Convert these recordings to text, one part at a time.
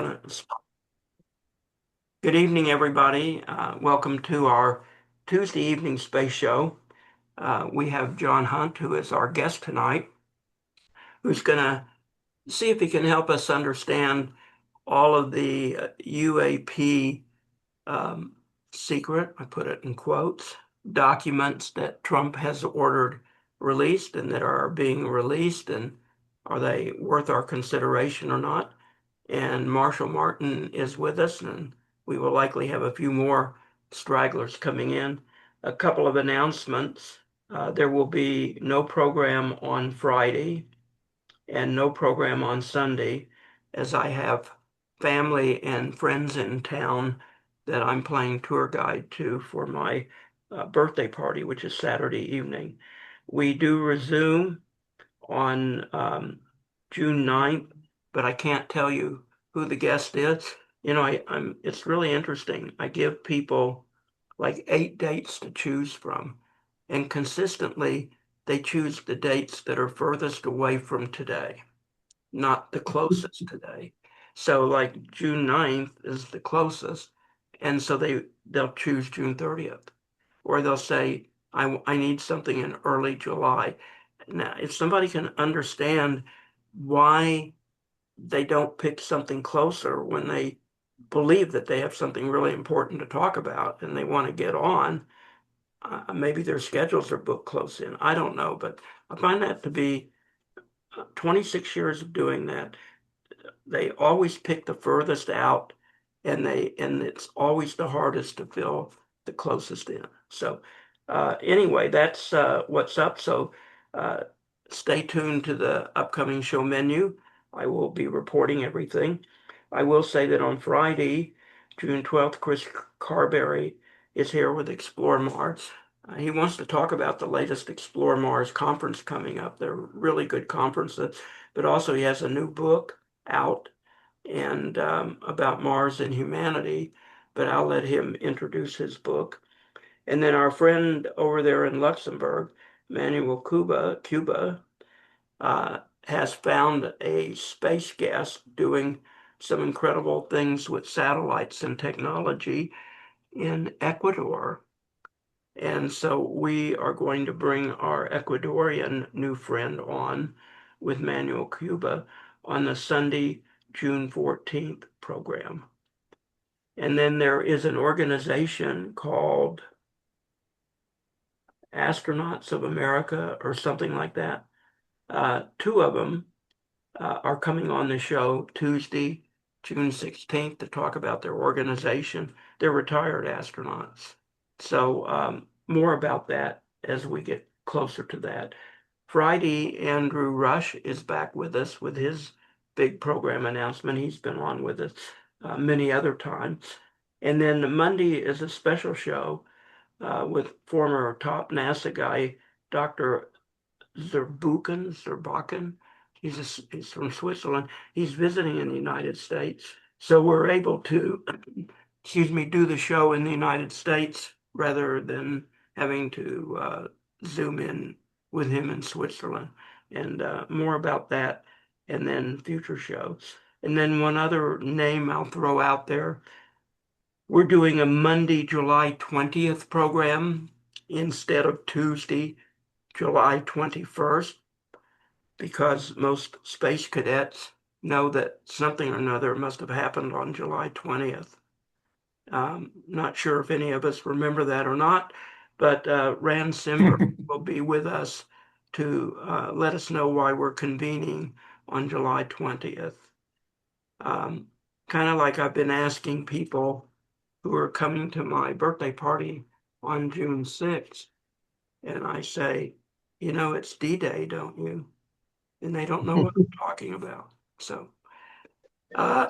gonna. Good evening, everybody. Welcome to our Tuesday evening space show. We have John Hunt, who is our guest tonight, who's gonna see if he can help us understand all of the UAP um, secret, I put it in quotes, documents that Trump has ordered released and that are being released, and are they worth our consideration or not? And Marshall Martin is with us, and we will likely have a few more stragglers coming in. A couple of announcements. There will be no program on Friday and no program on Sunday, as I have family and friends in town that I'm playing tour guide to for my birthday party, which is Saturday evening. We do resume on June 9th, but I can't tell you who the guest is. It's really interesting. I give people like 8 dates to choose from, and consistently they choose the dates that are furthest away from today, not the closest today. So like June 9th is the closest, and so they'll choose June 30th. Or they'll say, I need something in early July. Now, if somebody can understand why they don't pick something closer when they believe that they have something really important to talk about and they want to get on, maybe their schedules are booked close in. I don't know, but I find that to be 26 years of doing that. They always pick the furthest out, and it's always the hardest to fill the closest in. So anyway, that's what's up. So uh, stay tuned to the upcoming show menu. I will be reporting everything. I will say that on Friday, June 12th, Chris Carberry is here with Explore Mars. He wants to talk about the latest Explore Mars conference coming up. They're really good conferences, but also he has a new book out and about Mars and humanity, but I'll let him introduce his book. And then our friend over there in Luxembourg, Manuel Cuba, has found a space guest doing some incredible things with satellites and technology in Ecuador. And so we are going to bring our Ecuadorian new friend on with Manuel Cuba on the Sunday, June 14th program. And then there is an organization called Astronauts of America or something like that. Two of them are coming on the show Tuesday, June 16th, to talk about their organization. They're retired astronauts. So more about that as we get closer to that. Friday, Andrew Rush is back with us with his big program announcement. He's been on with us many other times. And then Monday is a special show with former top NASA guy, Dr. Zerbakken. He's from Switzerland. He's visiting in the United States. So we're able to, excuse me, do the show in the United States rather than having to zoom in with him in Switzerland. And more about that and then future shows. And then one other name I'll throw out there. We're doing a Monday, July 20th program instead of Tuesday, July 21st, because most space cadets know that something or another must have happened on July 20th. Not sure if any of us remember that or not, but Rand Simber will be with us to let us know why we're convening on July 20th. Kind of like I've been asking people who are coming to my birthday party on June 6th, and I say, it's D-Day, don't you? And they don't know what I'm talking about. So, uh,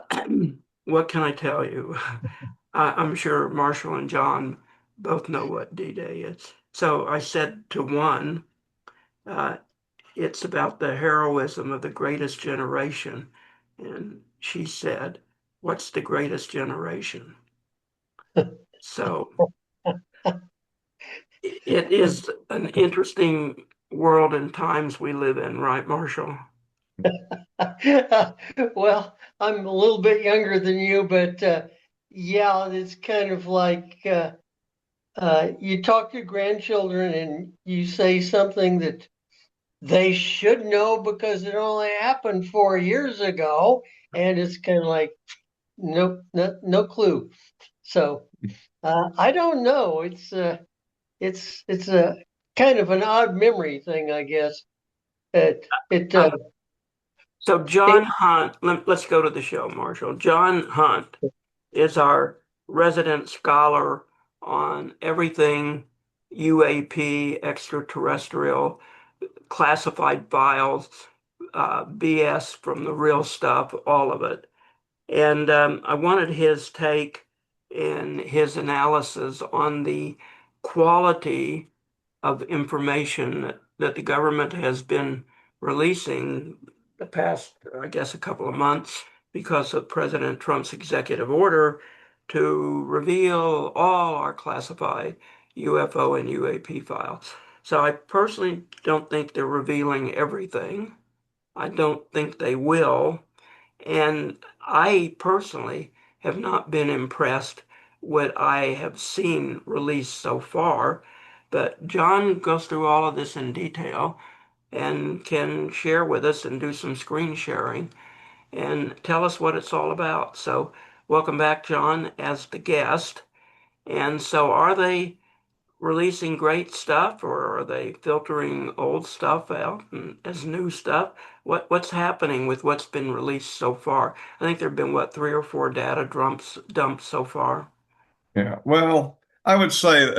what can I tell you? I'm sure Marshall and John both know what D-Day is. So I said to one, uh, it's about the heroism of the greatest generation. And she said, what's the greatest generation? So it is an interesting world and times we live in, right, Marshall? Well, I'm a little bit younger than you, but yeah, it's kind of like you talk to grandchildren and you say something that they should know because it only happened 4 years ago, and it's kind of like, nope, no clue. So I don't know. It's a kind of an odd memory thing, I guess. It Um, so it John Hunt, let's go to the show, Marshall. John Hunt is our resident scholar on everything UAP, extraterrestrial, classified files, BS from the real stuff, all of it. And I wanted his take and his analysis on the quality of information that the government has been releasing the past, I guess, a couple of months because of President Trump's executive order to reveal all our classified UFO and UAP files. So I personally don't think they're revealing everything. I don't think they will. And I personally have not been impressed what I have seen released so far. But John goes through all of this in detail and can share with us and do some screen sharing and tell us what it's all about. So, welcome back, John, as the guest. And so, are they releasing great stuff, or are they filtering old stuff out as new stuff? What's happening with what's been released so far? I think there have been what, three or four data dumps so far. Yeah, well, I would say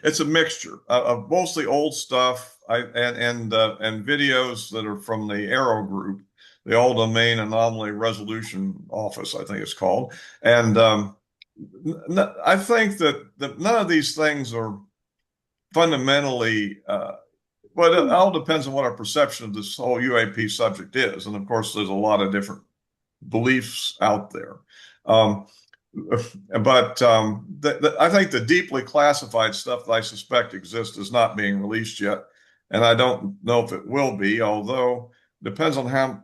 it's a mixture of mostly old stuff and videos that are from the Arrow Group, the All Domain Anomaly Resolution Office, I think it's called. And I think that none of these things are fundamentally, but it all depends on what our perception of this whole UAP subject is. And of course, there's a lot of different beliefs out there. Um, but I think the deeply classified stuff that I suspect exists is not being released yet. And I don't know if it will be, although it depends on how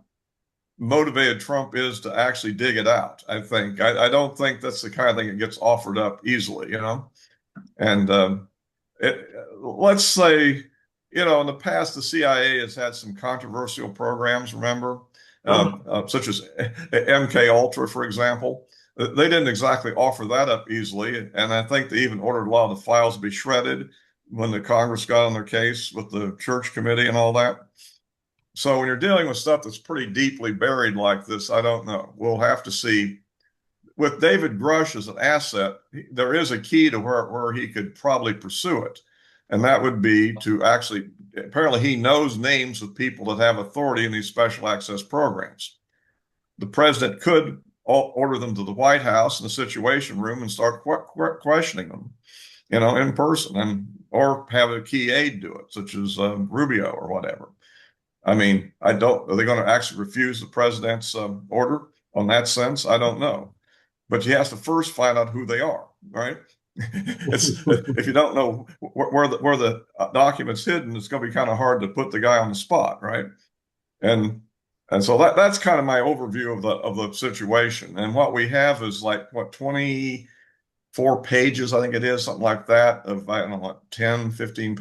motivated Trump is to actually dig it out. I think. I don't think that's the kind of thing that gets offered up easily, you know? And let's say, in the past, the CIA has had some controversial programs, remember, Uh-huh. such as MK Ultra, for example. They didn't exactly offer that up easily, and I think they even ordered a lot of the files to be shredded when the Congress got on their case with the Church Committee and all that. So when you're dealing with stuff that's pretty deeply buried like this, I don't know. We'll have to see with David Grush as an asset, there is a key to where he could probably pursue it. And that would be to actually, apparently, he knows names of people that have authority in these special access programs. The president could order them to the White House in the Situation Room and start questioning them, in person, and or have a key aide do it, such as Rubio or whatever. I mean, I don't. Are they going to actually refuse the president's order on that sense? I don't know, but he has to first find out who they are, right? It's if you don't know where the document's hidden, it's going to be kind of hard to put the guy on the spot, right? And and so that's kind of my overview of the situation. And what we have is like what 24 pages, I think it is, something like that, of I don't know what 10, 15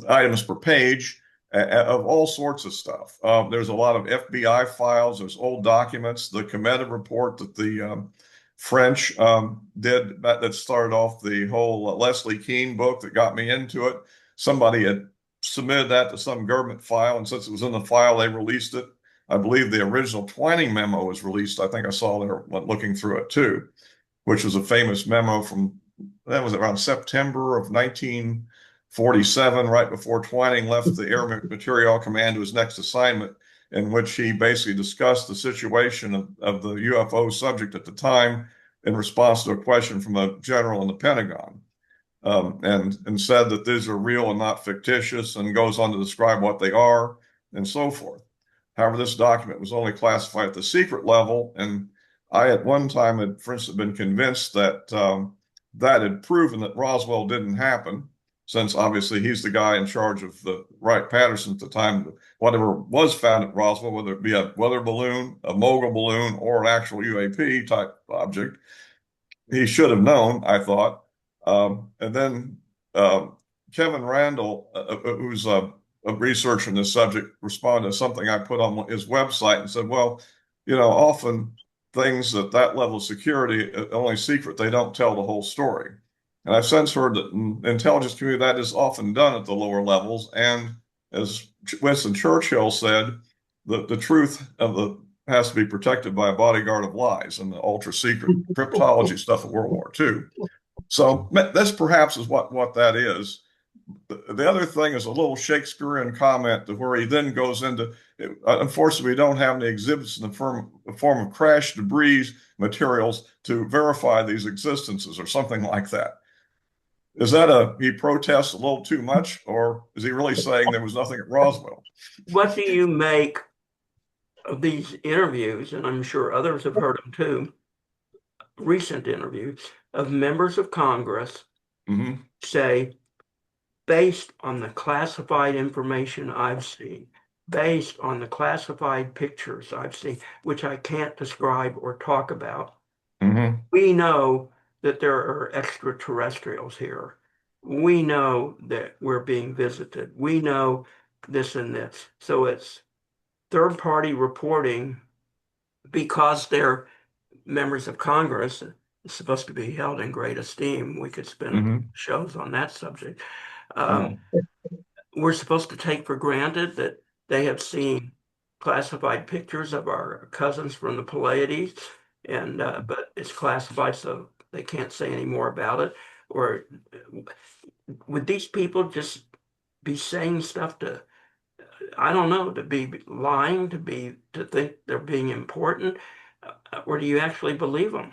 items per page of all sorts of stuff. There's a lot of FBI files. There's old documents. The Cometa report that the French did that started off the whole Leslie Kean book that got me into it. Somebody had submitted that to some government file, and since it was in the file, they released it. I believe the original Twining memo was released. I think I saw there looking through it too, which was a famous memo from that was around September of 1947, right before Twining left the Air Materiel Command to his next assignment, in which he basically discussed the situation of the UFO subject at the time in response to a question from a general in the Pentagon, and said that these are real and not fictitious, and goes on to describe what they are and so forth. However, this document was only classified at the secret level, and I at one time had, for instance, been convinced that that had proven that Roswell didn't happen. since obviously he's the guy in charge of the Wright-Patterson at the time, whatever was found at Roswell, whether it be a weather balloon, a mogul balloon, or an actual UAP type object, he should have known, I thought. And then Kevin Randall, who's a researcher in this subject, responded to something I put on his website and said, well, often things at that level of security, only secret, they don't tell the whole story. And I've since heard that in the intelligence community, that is often done at the lower levels. And as Winston Churchill said, the truth of the has to be protected by a bodyguard of lies and the ultra secret cryptology stuff of World War II. So this perhaps is what that is. The other thing is a little Shakespearean comment to where he then goes into, unfortunately, we don't have any exhibits in the form of crash debris materials to verify these existences or something like that. Is that he protests a little too much, or is he really saying there was nothing at Roswell? What do you make of these interviews? And I'm sure others have heard them too, recent interviews of members of Congress Mm-hmm. say, based on the classified information I've seen, based on the classified pictures I've seen, which I can't describe or talk about, Mm-hmm. we know that there are extraterrestrials here. We know that we're being visited. We know this and this. So it's third party reporting because they're members of Congress. It's supposed to be held in great esteem. We could spend Mm-hmm. shows on that subject. Yeah. We're supposed to take for granted that they have seen classified pictures of our cousins from the Pleiades, and but it's classified, so they can't say any more about it. Or would these people just be saying stuff to, I don't know, to be lying, to think they're being important, or do you actually believe them?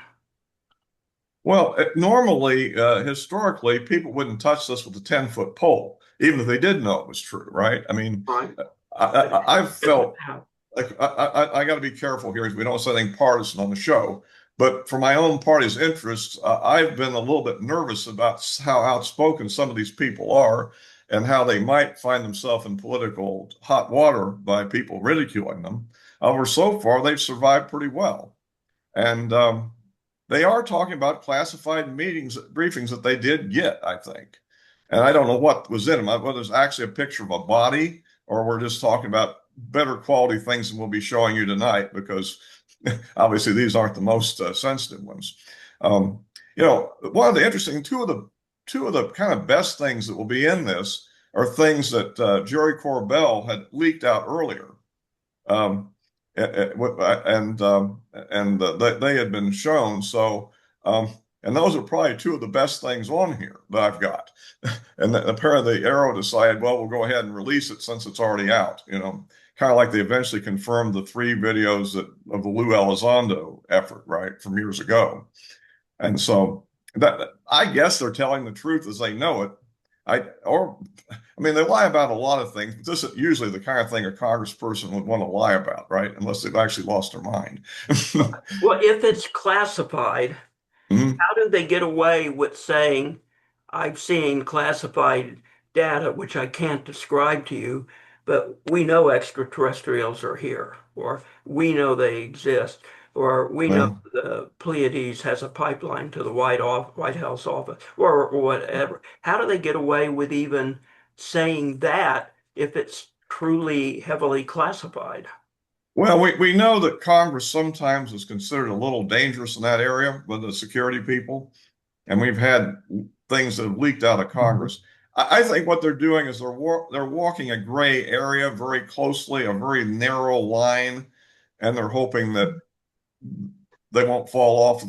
Well, normally, historically, people wouldn't touch this with a 10-foot pole, even if they did know it was true, right? I mean, Right? I've felt like I got to be careful here. We don't say anything partisan on the show. But for my own party's interests, I've been a little bit nervous about how outspoken some of these people are and how they might find themselves in political hot water by people ridiculing them. However, so far, they've survived pretty well. And they are talking about classified meetings, briefings that they did get, I think. And I don't know what was in them, whether it's actually a picture of a body or we're just talking about better quality things than we'll be showing you tonight, because obviously these aren't the most sensitive ones. One of the interesting, two of the kind of best things that will be in this are things that Jerry Corbell had leaked out earlier. Um, they had been shown. So, and those are probably two of the best things on here that I've got. And apparently, Arrow decided, well, we'll go ahead and release it since it's already out. Kind of like they eventually confirmed the 3 videos of the Lou Elizondo effort, right, from years ago. And so that I guess they're telling the truth as they know it. I mean, they lie about a lot of things, but this is usually the kind of thing a congressperson would want to lie about, right? Unless they've actually lost their mind. Well, if it's classified, Mhm. how do they get away with saying, I've seen classified data which I can't describe to you, but we know extraterrestrials are here, or we know they exist, or we know Well, the Pleiades has a pipeline to the White House office, or whatever. How do they get away with even saying that if it's truly heavily classified? we know that Congress sometimes is considered a little dangerous in that area with the security people, and we've had things that have leaked out of Congress. I think what they're doing is they're walking a gray area very closely, a very narrow line, and they're hoping that they won't fall off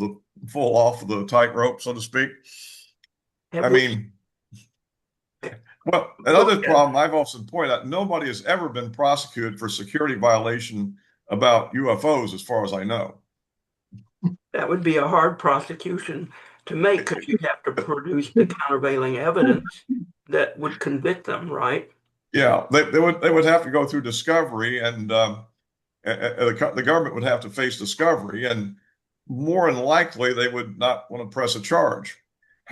of the tightrope, so to speak. Have I we, mean, well, go another ahead. problem I've also pointed out, nobody has ever been prosecuted for security violation about UFOs, as far as I know. That would be a hard prosecution to make because you'd have to produce the countervailing evidence that would convict them, right? Yeah, they would have to go through discovery, and the government would have to face discovery, and more than likely they would not want to press a charge.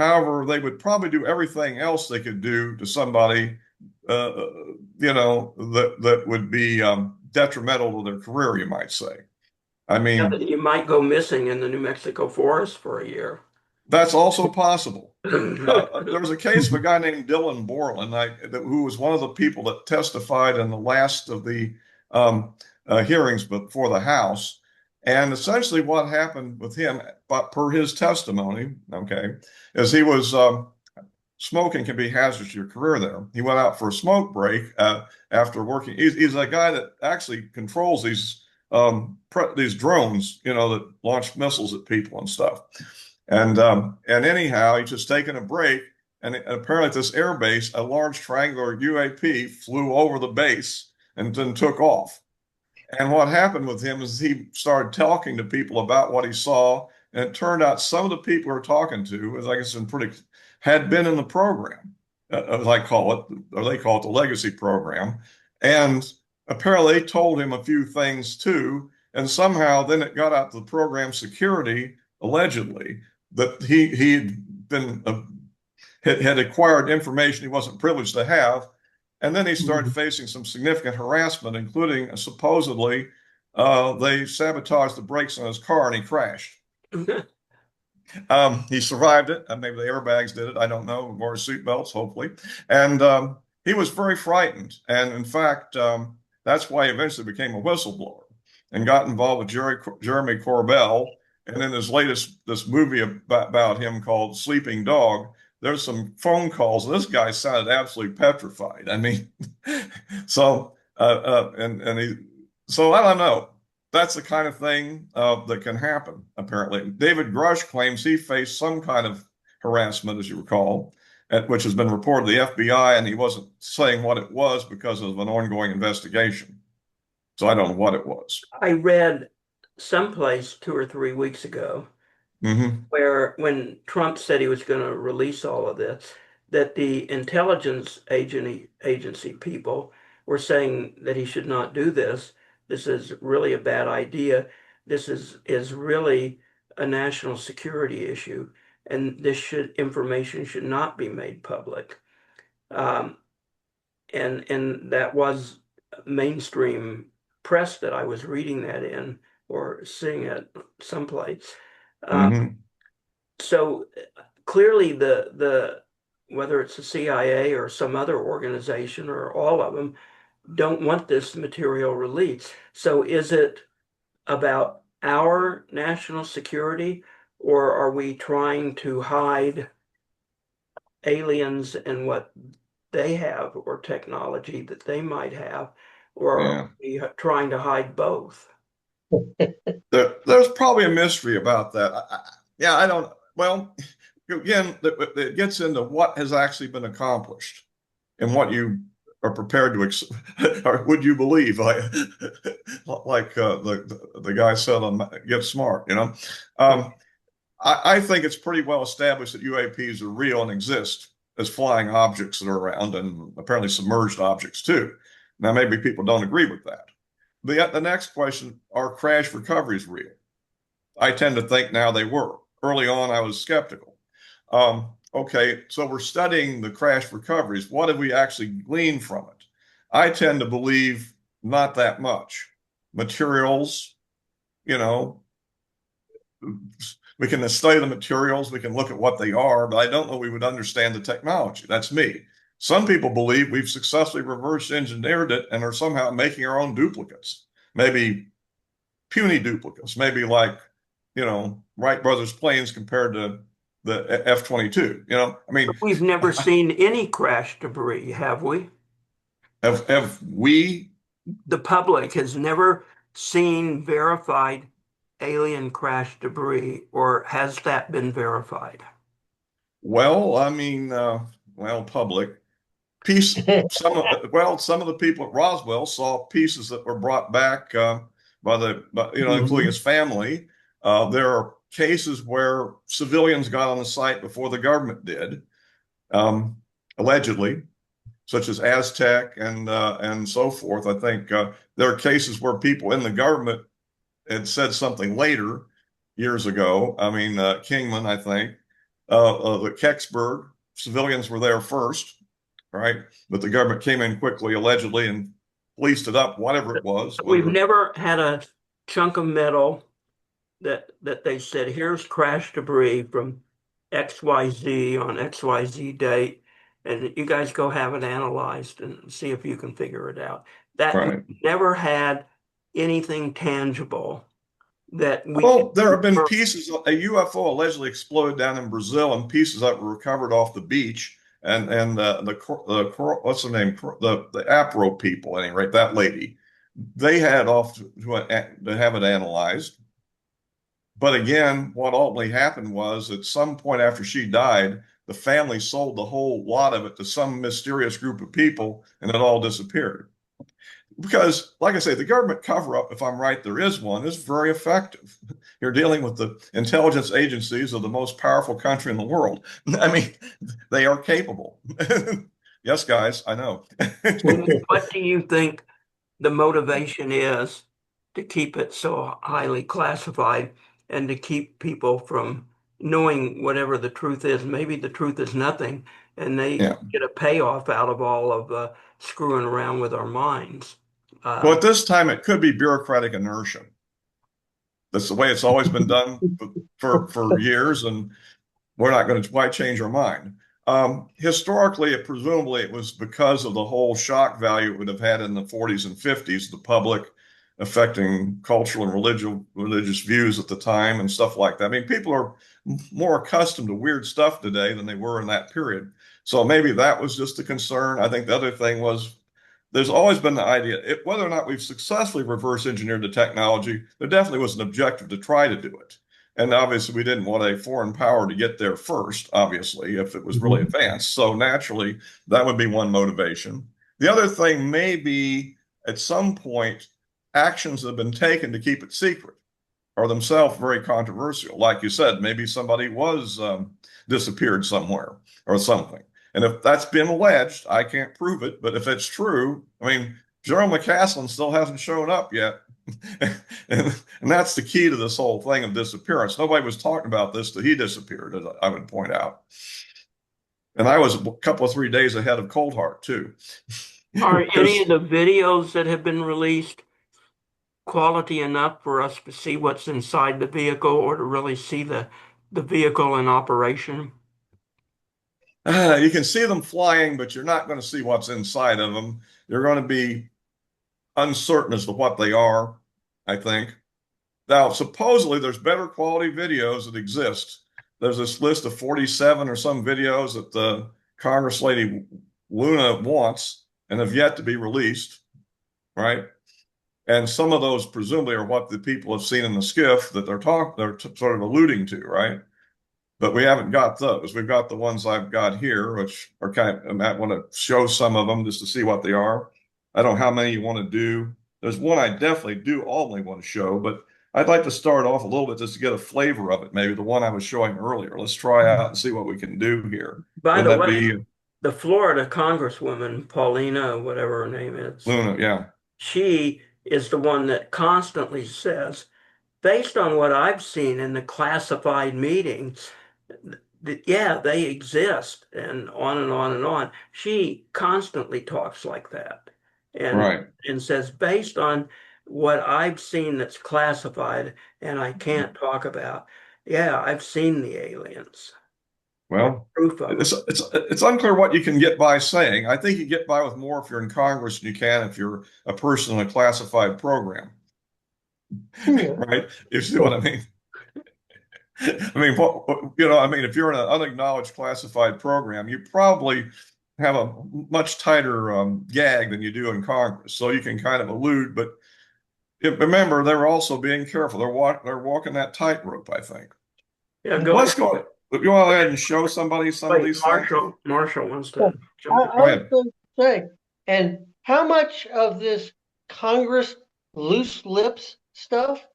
However, they would probably do everything else they could do to somebody, uh, that would be detrimental to their career, you might say. I Yeah, mean, that you might go missing in the New Mexico forest for a year. that's also possible. There was a case of a guy named Dylan Borland, who was one of the people that testified in the last of the um, hearings before the House. And essentially, what happened with him, but per his testimony, okay, is he was smoking can be hazardous to your career there. He went out for a smoke break after working. He's a guy that actually controls these drones, that launch missiles at people and stuff. And anyhow, he's just taking a break, and apparently at this air base, a large triangular UAP flew over the base and then took off. And what happened with him is he started talking to people about what he saw, and it turned out some of the people we're talking to, as I guess had been in the program, as I call it, or they call it the legacy program, and apparently they told him a few things too, and somehow then it got out to the program security allegedly that he'd been had acquired information he wasn't privileged to have. And then he started facing some significant harassment, including supposedly they sabotaged the brakes on his car and he crashed. He survived it. Maybe the airbags did it. I don't know. Wore seatbelts, hopefully. And he was very frightened. And in fact, that's why he eventually became a whistleblower and got involved with Jeremy Corbell. And in his latest this movie about him called Sleeping Dog, there's some phone calls. This guy sounded absolutely petrified. I mean, so and he so I don't know. That's the kind of thing that can happen, apparently. David Grush claims he faced some kind of harassment, as you recall, which has been reported to the FBI, and he wasn't saying what it was because of an ongoing investigation. So I don't know what it was. I read someplace 2 or 3 weeks ago Hmm. where when Trump said he was going to release all of this, that the agency people were saying that he should not do this. This is really a bad idea. This is really a national security issue, and this should information should not be made public. Um, and that was mainstream press that I was reading that in or seeing it someplace. Uh, Hmm. so clearly the whether it's the CIA or some other organization or all of them don't want this material released. So is it about our national security, or are we trying to hide aliens and what they have or technology that they might have, or are Yeah. we trying to hide both? There's probably a mystery about that. Yeah, I don't. Well, again, it gets into what has actually been accomplished and what you are prepared to, or would you believe, like the guy said on Get Smart. Um, I think it's pretty well established that UAPs are real and exist as flying objects that are around and apparently submerged objects too. Now, maybe people don't agree with that. The next question, are crash recoveries real? I tend to think now they were. Early on, I was skeptical. Okay, so we're studying the crash recoveries. What have we actually gleaned from it? I tend to believe not that much. Materials, you know, we can study the materials, we can look at what they are, but I don't know we would understand the technology. That's me. Some people believe we've successfully reverse engineered it and are somehow making our own duplicates, maybe puny duplicates, maybe like, Wright Brothers planes compared to the F-22. I mean, We've never seen any crash debris, have we? have we? The public has never seen verified alien crash debris, or has that been verified? Well, I mean, public. Piece some of the people at Roswell saw pieces that were brought back including Mhm. his family. There are cases where civilians got on the site before the government did, um, allegedly, such as Aztec and so forth. I think there are cases where people in the government had said something later, years ago. I mean, Kingman, I think. the Kecksburg. Civilians were there first, right? But the government came in quickly, allegedly, and policed it up, whatever it was, We've whether never had a chunk of metal that they said, here's crash debris from XYZ on XYZ date, and you guys go have it analyzed and see if you can figure it out. That we've right. never had anything tangible that we can Well, there have been confirm. pieces. A UFO allegedly exploded down in Brazil, and pieces that were recovered off the beach. And what's the name? The APRO people, at any rate, that lady, they had off to have it analyzed. But again, what ultimately happened was at some point after she died, the family sold the whole lot of it to some mysterious group of people, and it all disappeared. Because, like I say, the government cover up, if I'm right, there is one, is very effective. You're dealing with the intelligence agencies of the most powerful country in the world. I mean, they are capable. Yes, guys, I know. What do you think the motivation is to keep it so highly classified and to keep people from knowing whatever the truth is? Maybe the truth is nothing, and they Yeah. get a payoff out of all of screwing around with our minds. Well, Uh, at this time, it could be bureaucratic inertia. That's the way it's always been done for years, and we're not going to quite change our mind. Historically, presumably, it was because of the whole shock value it would have had in the 40s and 50s, the public affecting cultural and religious views at the time and stuff like that. I mean, people are more accustomed to weird stuff today than they were in that period. So maybe that was just a concern. I think the other thing was there's always been the idea, whether or not we've successfully reverse engineered the technology, there definitely was an objective to try to do it. And obviously, we didn't want a foreign power to get there first, obviously, if it was really advanced. So naturally, that would be one motivation. The other thing may be at some point, actions that have been taken to keep it secret are themselves very controversial. Like you said, maybe somebody was disappeared somewhere or something. And if that's been alleged, I can't prove it, but if it's true, I mean, General McCaslin still hasn't shown up yet. and that's the key to this whole thing of disappearance. Nobody was talking about this till he disappeared, as I would point out. And I was a couple of 3 days ahead of Cold Heart, too. are any of Because the videos that have been released quality enough for us to see what's inside the vehicle or to really see the vehicle in operation? you can see them flying, but you're not going to see what's inside of them. You're going to be uncertain as to what they are, I think. Now, supposedly, there's better quality videos that exist. There's this list of 47 or some videos that the Congress lady Luna wants and have yet to be released, right? And some of those presumably are what the people have seen in the skiff that they're sort of alluding to, right? But we haven't got those. We've got the ones I've got here, which are I might want to show some of them just to see what they are. I don't know how many you want to do. There's one I definitely do only want to show, but I'd like to start off a little bit just to get a flavor of it. Maybe the one I was showing earlier. Let's try out and see what we can do here. By Would the that way, be the Florida Congresswoman, Paulina, whatever her name is, Luna? Yeah, she is the one that constantly says, based on what I've seen in the classified meetings, yeah, they exist, and on and on and on. She constantly talks like that, and right. and says, based on what I've seen that's classified, and I can't talk about. Yeah, I've seen the aliens or Well, proof of them. it's unclear what you can get by saying. I think you get by with more if you're in Congress than you can if you're a person in a classified program, Yeah. right? You see what I mean? I mean, I mean, if you're in an unacknowledged classified program, you probably have a much tighter gag than you do in Congress. So you can kind of elude, but remember, they're also being careful. They're walking that tightrope, I think. Yeah, go ahead. Let's go. If you want to go ahead and show somebody some of Wait, these things, Marshall wants I, to jump in. go I was ahead. going to say, and how much of this Congress loose lips stuff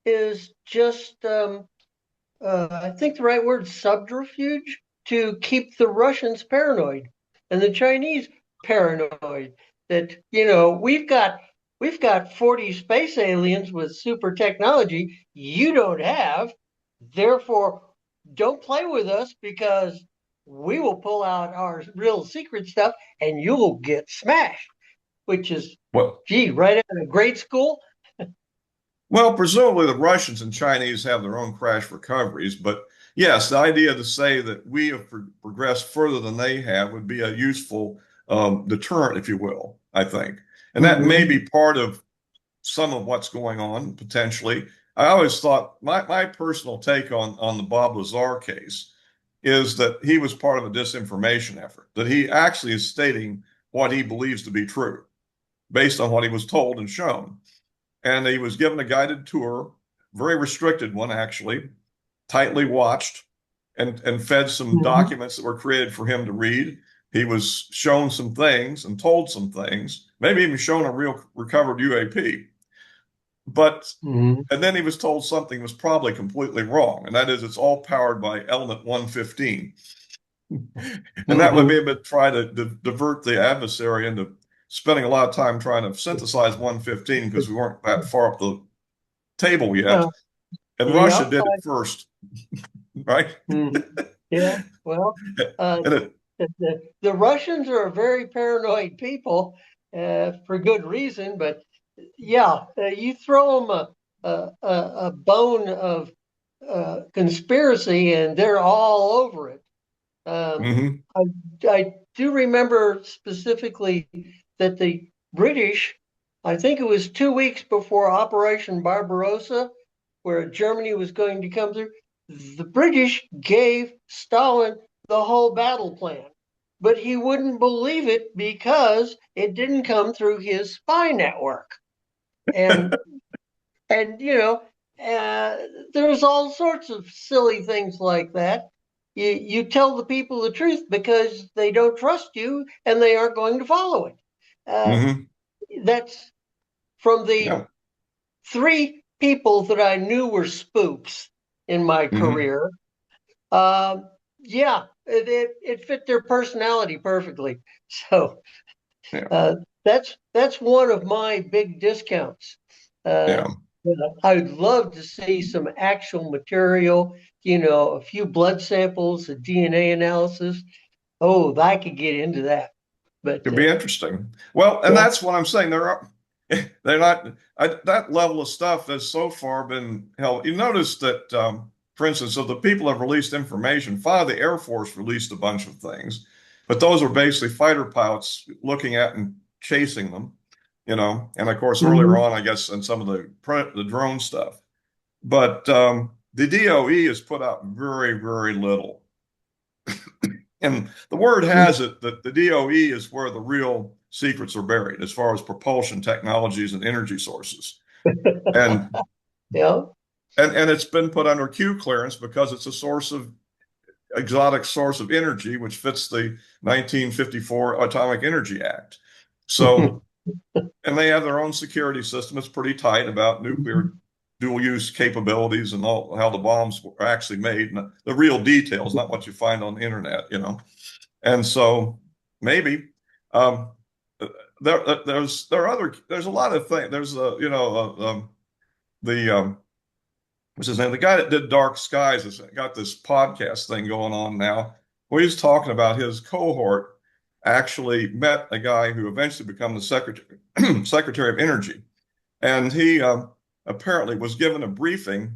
is just, I think the right word, subterfuge to keep the Russians paranoid and the Chinese paranoid that, we've got 40 space aliens with super technology you don't have. Therefore, don't play with us because we will pull out our real secret stuff and you will get smashed, which is, Well, gee, right out of grade school. well, presumably the Russians and Chinese have their own crash recoveries, but yes, the idea to say that we have progressed further than they have would be a useful deterrent, if you will, I think. And that may Mm-hmm. be part of some of what's going on potentially. I always thought my personal take on the Bob Lazar case is that he was part of a disinformation effort, that he actually is stating what he believes to be true based on what he was told and shown. And he was given a guided tour, very restricted one actually, tightly watched, and fed some Mm-hmm. documents that were created for him to read. He was shown some things and told some things, maybe even shown a real recovered UAP. But Mm-hmm. and then he was told something was probably completely wrong, and that is it's all powered by element 115. And that would Mm-hmm. be able to try to divert the adversary into spending a lot of time trying to synthesize 115 because we weren't that far up the table yet. Uh, And Russia yeah. did it first, right? Mhm. Yeah. Well, uh, And it, the Russians are a very paranoid people for good reason, but yeah, you throw them a bone of conspiracy and they're all over it. Um, mm-hmm, I, I do remember specifically that the British, I think it was 2 weeks before Operation Barbarossa, where Germany was going to come through, the British gave Stalin the whole battle plan. But he wouldn't believe it because it didn't come through his spy network. And and uh, there's all sorts of silly things like that. You tell the people the truth because they don't trust you and they aren't going to follow it. Uh, mm-hmm, that's from the yeah, three people that I knew were spooks in my mm-hmm, career. Um, yeah, it fit their personality perfectly. So yeah, uh, that's one of my big discounts. Uh, yeah. I'd love to see some actual material, a few blood samples, a DNA analysis. Oh, I could get into that. But Could be interesting. Well, and yeah. that's what I'm saying. They're not, that level of stuff has so far been held. You notice that, for instance, of the people have released information, finally the Air Force released a bunch of things, but those were basically fighter pilots looking at and chasing them, and of course, earlier Mhm. on, I guess, in some of the drone stuff. But the DOE has put out very, very little. And the word has it that the DOE is where the real secrets are buried as far as propulsion technologies and energy sources. And Yeah. and it's been put under Q clearance because it's a source of exotic source of energy, which fits the 1954 Atomic Energy Act. So, and they have their own security system. It's pretty tight about nuclear dual use capabilities and all how the bombs were actually made, and the real details, not what you find on the internet. And so maybe um, there's a lot of things. There's the what's his name? The guy that did Dark Skies has got this podcast thing going on now where he's talking about his cohort actually met a guy who eventually became the Secretary of Energy, and he apparently was given a briefing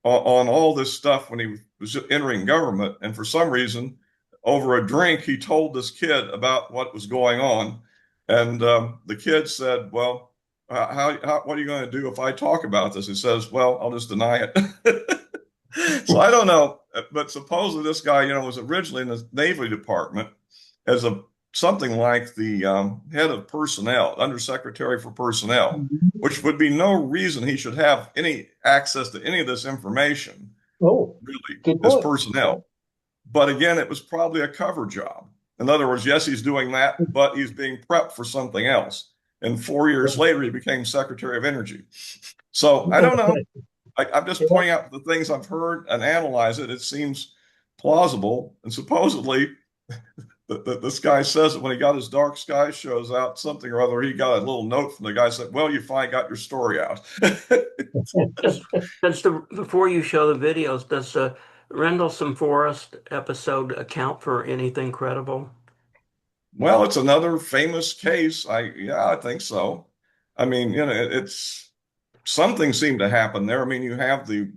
on all this stuff when he was entering government. And for some reason, over a drink, he told this kid about what was going on. And the kid said, "Well, what are you going to do if I talk about this?" He says, "Well, I'll just deny it." So I don't know, but supposedly this guy, was originally in the Navy Department as a something like the head of personnel, undersecretary for personnel, which would be no reason he should have any access to any of this information, Oh, really, good as point. Yeah. personnel. But again, it was probably a cover job. In other words, yes, he's doing that, but he's being prepped for something else. And 4 years later, he became Secretary of Energy. So I don't know. I'm just Yeah. pointing out the things I've heard and analyze it. It seems plausible. And supposedly, this guy says that when he got his Dark Sky shows out, something or other, he got a little note from the guy said, "Well, you finally got your story out." Does before you show the videos, does Rendlesham Forest episode account for anything credible? Well, it's another famous case. Yeah, I think so. I mean, it's something seemed to happen there. I mean, you have the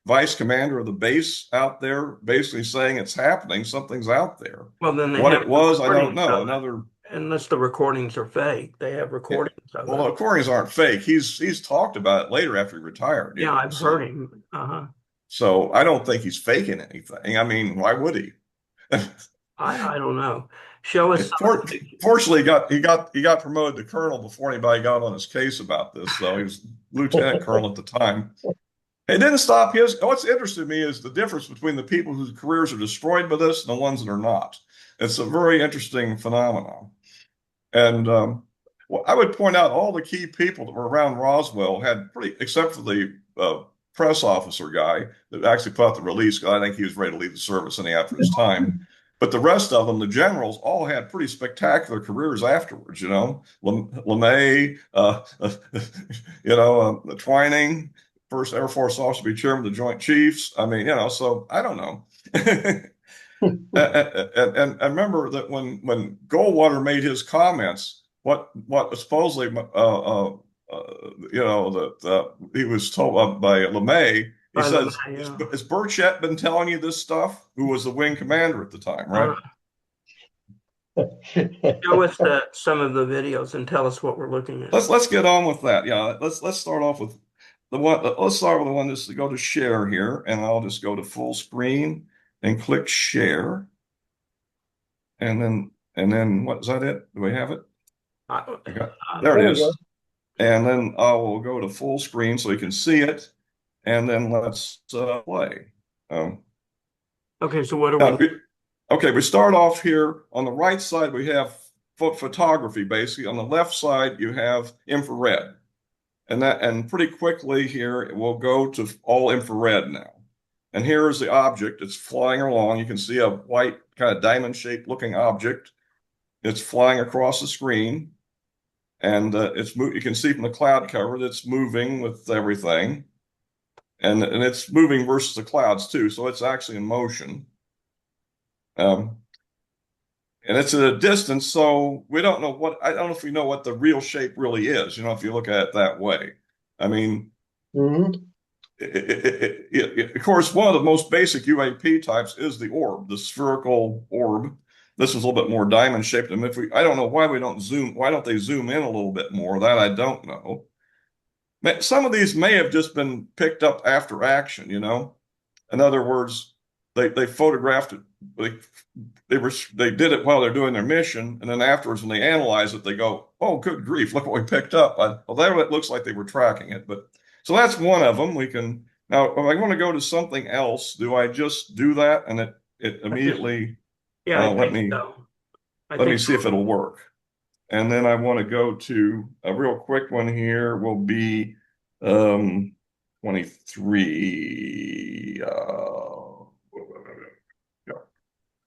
vice commander of the base out there basically saying it's happening, something's out there. Well, then they What have it the was, I don't recordings know. of it. Another, Unless the recordings are fake, they have yeah, recordings of well, it. the Aquarians aren't fake. He's talked about it later after he retired, Yeah, I've heard So him. Uh-huh. I don't think he's faking anything. I mean, why would he? I don't know. Show us some of For, the pictures. Fortunately, he got promoted to colonel before anybody got on his case about this. So he was lieutenant colonel at the time. It didn't stop his. What's interested me is the difference between the people whose careers are destroyed by this and the ones that are not. It's a very interesting phenomenon. And well, I would point out all the key people that were around Roswell had pretty, except for the press officer guy that actually put out the release, because I think he was ready to leave the service any after his time. But the rest of them, the generals, all had pretty spectacular careers afterwards. LeMay, Twining, first Air Force officer to be chairman of the Joint Chiefs. I mean, so I don't know. And I remember that when Goldwater made his comments, what supposedly that he was told by LeMay, he By the says, yeah. "Has Burchett been telling you this stuff?" Who was the wing commander at the time, right? Show us some of the videos and tell us what we're looking at. Let's get on with that. Yeah, let's start off with the one. Let's start with the one that's to go to share here, and I'll just go to full screen and click share. And then what is that it? Do we have it? I, There There it we go. is. And then I will go to full screen so you can see it. And then let's play. Um, okay, so what are we? uh, okay, we start off here on the right side. We have photography, basically. On the left side, you have infrared, and pretty quickly here it will go to all infrared now. And here is the object. It's flying along. You can see a white kind of diamond-shaped looking object. It's flying across the screen, and you can see from the cloud cover that it's moving with everything, and it's moving versus the clouds too, so it's actually in motion. Um, and it's at a distance, so we don't know I don't know if we know what the real shape really is. If you look at it that way, I mean, Mhm. of course, one of the most basic UAP types is the orb, the spherical orb. This is a little bit more diamond shaped. And I don't know why we don't zoom. Why don't they zoom in a little bit more? That I don't know. Some of these may have just been picked up after action. In other words, they photographed it. They did it while they're doing their mission, and then afterwards, when they analyze it, they go, "Oh, good grief! Look what we picked up." Well, that it looks like they were tracking it, but so that's one of them. We can now. If I want to go to something else, do I just do that, and it I just immediately yeah, I let think me so. I let me think see if it'll work. And then I want to go to a real quick one here will be 23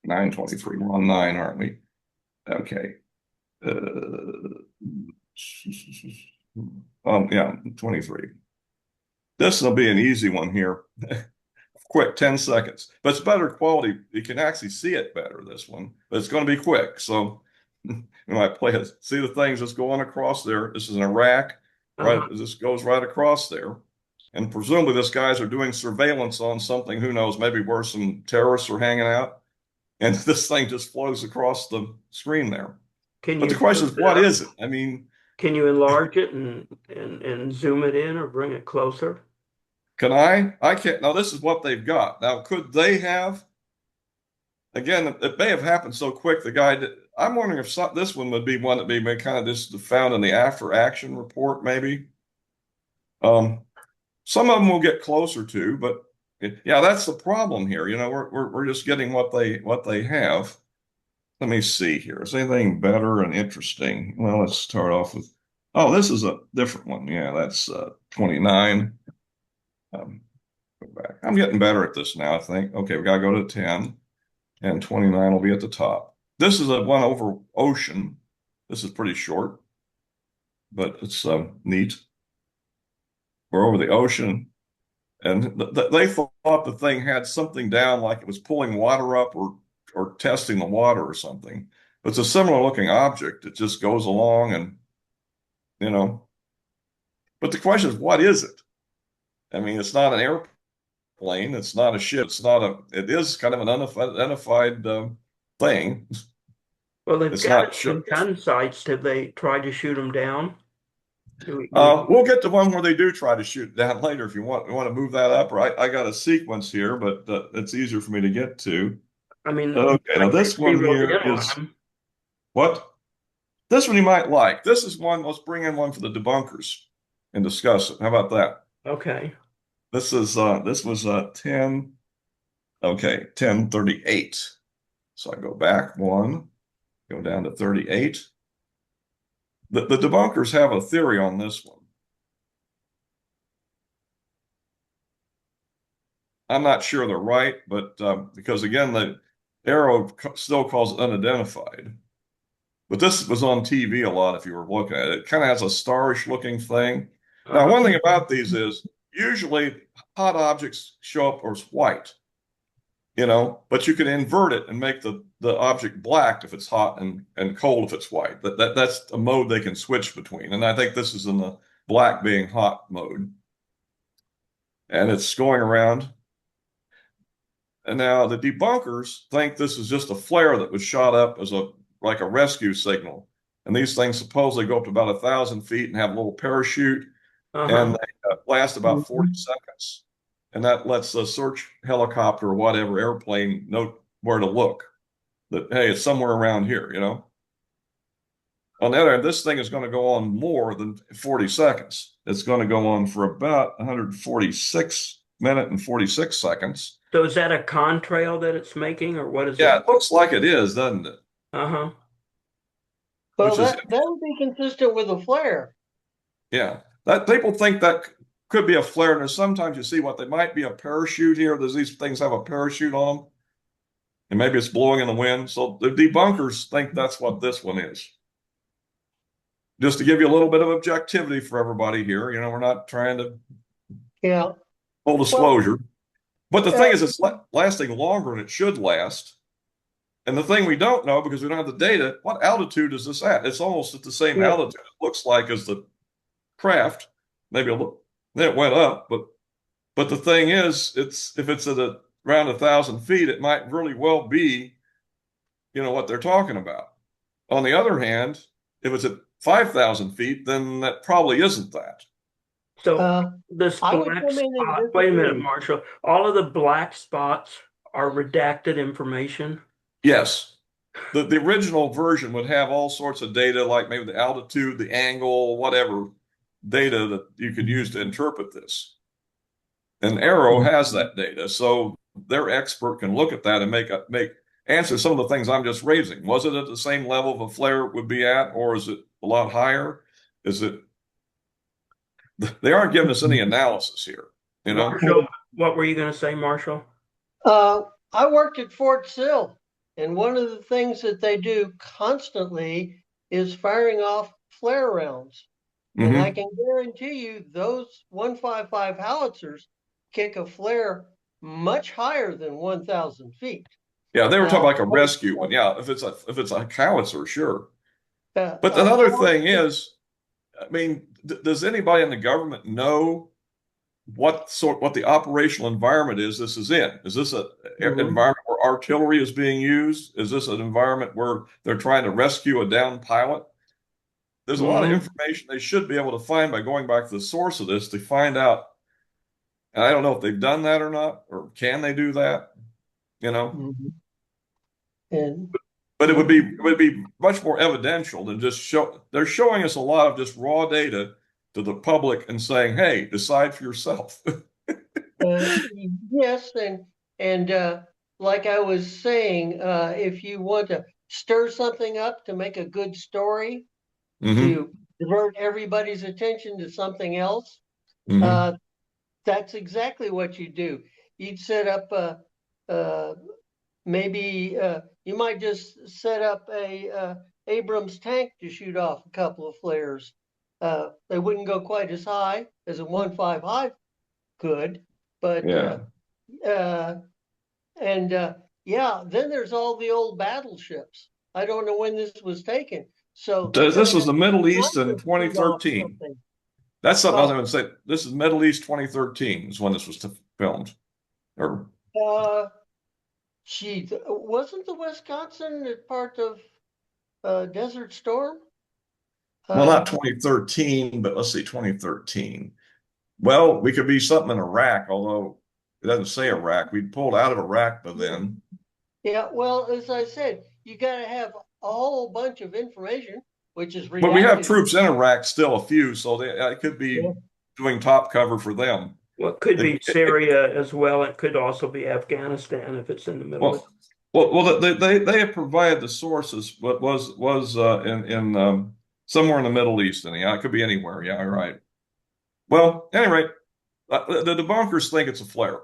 923. We're on 9, aren't we? Okay. Yeah, 23. This will be an easy one here. Quick, 10 seconds. But it's better quality. You can actually see it better, this one. But it's going to be quick. So you might play it. See the things that's going across there. This is in Iraq, right? uh-huh. This goes right across there. And presumably this guys are doing surveillance on something, who knows, maybe where some terrorists are hanging out. And this thing just flows across the screen there. Can But you the question spruce is, it what up? is it? I mean, Can you enlarge it and zoom it in or bring it closer? can I? I can't. Now, this is what they've got. Now, could they have? Again, it may have happened so quick. I'm wondering if this one would be one that be kind of just found in the after action report, maybe. Um, some of them will get closer to, but yeah, that's the problem here. We're just getting what they have. Let me see here. Is anything better and interesting? Well, let's start off with. Oh, this is a different one. Yeah, that's 29. Um, go back. I'm getting better at this now, I think. Okay, we gotta go to 10. And 29 will be at the top. This is a one over ocean. This is pretty short, but it's neat. We're over the ocean, And they thought the thing had something down, like it was pulling water up or testing the water or something. But it's a similar looking object. It just goes along and, you know, but the question is, what is it? I mean, it's not an airplane. It's not a ship. It is kind of an unidentified thing. Well, they've It's got not it sure. in gun sites. Have they tried to shoot them down? Do we We'll get to one where they do try to shoot down later if you want to move that up. Or I got a sequence here, but it's easier for me to get to. I mean, Okay, I now can't this see one real here in on is them. what? This one you might like. This is one, let's bring in one for the debunkers and discuss it. How about that? Okay. This was 1038. So I go back one, go down to 38. The debunkers have a theory on this one. I'm not sure they're right, but because again, the arrow still calls it unidentified. But this was on TV a lot if you were looking at it. It kind of has a starish looking thing. Now, Uh-huh. one thing about these is usually hot objects show up as white, but you can invert it and make the object black if it's hot and cold if it's white. That's a mode they can switch between. And I think this is in the black being hot mode. And it's going around. And now the debunkers think this is just a flare that was shot up as like a rescue signal. And these things supposedly go up to about 1,000 feet and have a little parachute, and Uh-huh. they last about 40 seconds. And that lets the search helicopter or whatever airplane know where to look. That hey, it's somewhere around here. On the other hand, this thing is going to go on more than 40 seconds. It's going to go on for about 146 minutes and 46 seconds. So is that a contrail that it's making, or what is Yeah, it? it looks like it is, doesn't it? Uh-huh. Well, Which is, that would be consistent with a flare. yeah, that people think that could be a flare. And there's sometimes you see what they might be a parachute here. There's these things have a parachute on them, and maybe it's blowing in the wind. So the debunkers think that's what this one is. Just to give you a little bit of objectivity for everybody here, we're not trying to Yeah. full Well, disclosure. But the thing uh, is, it's lasting longer than it should last. And the thing we don't know because we don't have the data, what altitude is this at? It's almost at the same yeah. altitude it looks like as the craft. Maybe a little, then it went up, but the thing is, if it's at around 1,000 feet, it might really well be, what they're talking about. On the other hand, if it's at 5,000 feet, then that probably isn't that. So Uh, this I would black come in and spot, wait a minute, disagree. Marshall. All of the black spots are redacted information. Yes, the original version would have all sorts of data, like maybe the altitude, the angle, whatever data that you could use to interpret this. And Arrow has that data, so their expert can look at that and make answer some of the things I'm just raising. Was it at the same level of a flare would be at, or is it a lot higher? Is it? They aren't giving us any analysis here, you know? Marshall, what were you going to say, Marshall? Uh, I worked at Fort Sill, and one of the things that they do constantly is firing off flare rounds. And I Hmm. can guarantee you those 155 howitzers kick a flare much higher than 1,000 feet. Yeah, they were talking Uh, like a rescue one. Yeah, if it's a howitzer, sure. But a another thing howitzer, is, I mean, does anybody in the government know what the operational environment is this is in? Is this an mhm, environment where artillery is being used? Is this an environment where they're trying to rescue a downed pilot? There's a lot of Mm, information they should be able to find by going back to the source of this to find out. And I don't know if they've done that or not, or can they do that? You know, mhm. And but it would uh, be it would be much more evidential than just show. They're showing us a lot of just raw data to the public and saying, "Hey, decide for yourself." uh, yes, and like I was saying, if you want to stir something up to make a good story, Hmm. to divert everybody's attention to something else, Hmm. uh, that's exactly what you do. You'd set up uh, maybe you might just set up a Abrams tank to shoot off a couple of flares. They wouldn't go quite as high as a 155 could, But Yeah. and yeah, then there's all the old battleships. I don't know when this was taken. So they could This have was the Middle East in shoot off 2013. something. That's something I was Oh, going to say. This is Middle East 2013 is when this was filmed. Or uh, gee, wasn't the Wisconsin a part of Desert Storm? well, Uh, not 2013, but let's see, 2013. Well, we could be something in Iraq, although it doesn't say Iraq. We pulled out of Iraq by then. yeah, well, as I said, you got to have a whole bunch of information, which is But we have redacted. troops in Iraq, still a few, so it could Yeah. be doing top cover for them. Well, it could be It, Syria as well. It could also be Afghanistan if it's in the Middle East. well, they have provided the sources, but was in somewhere in the Middle East, and yeah, it could be anywhere. Yeah, right. Well, anyway, the debunkers think it's a flare.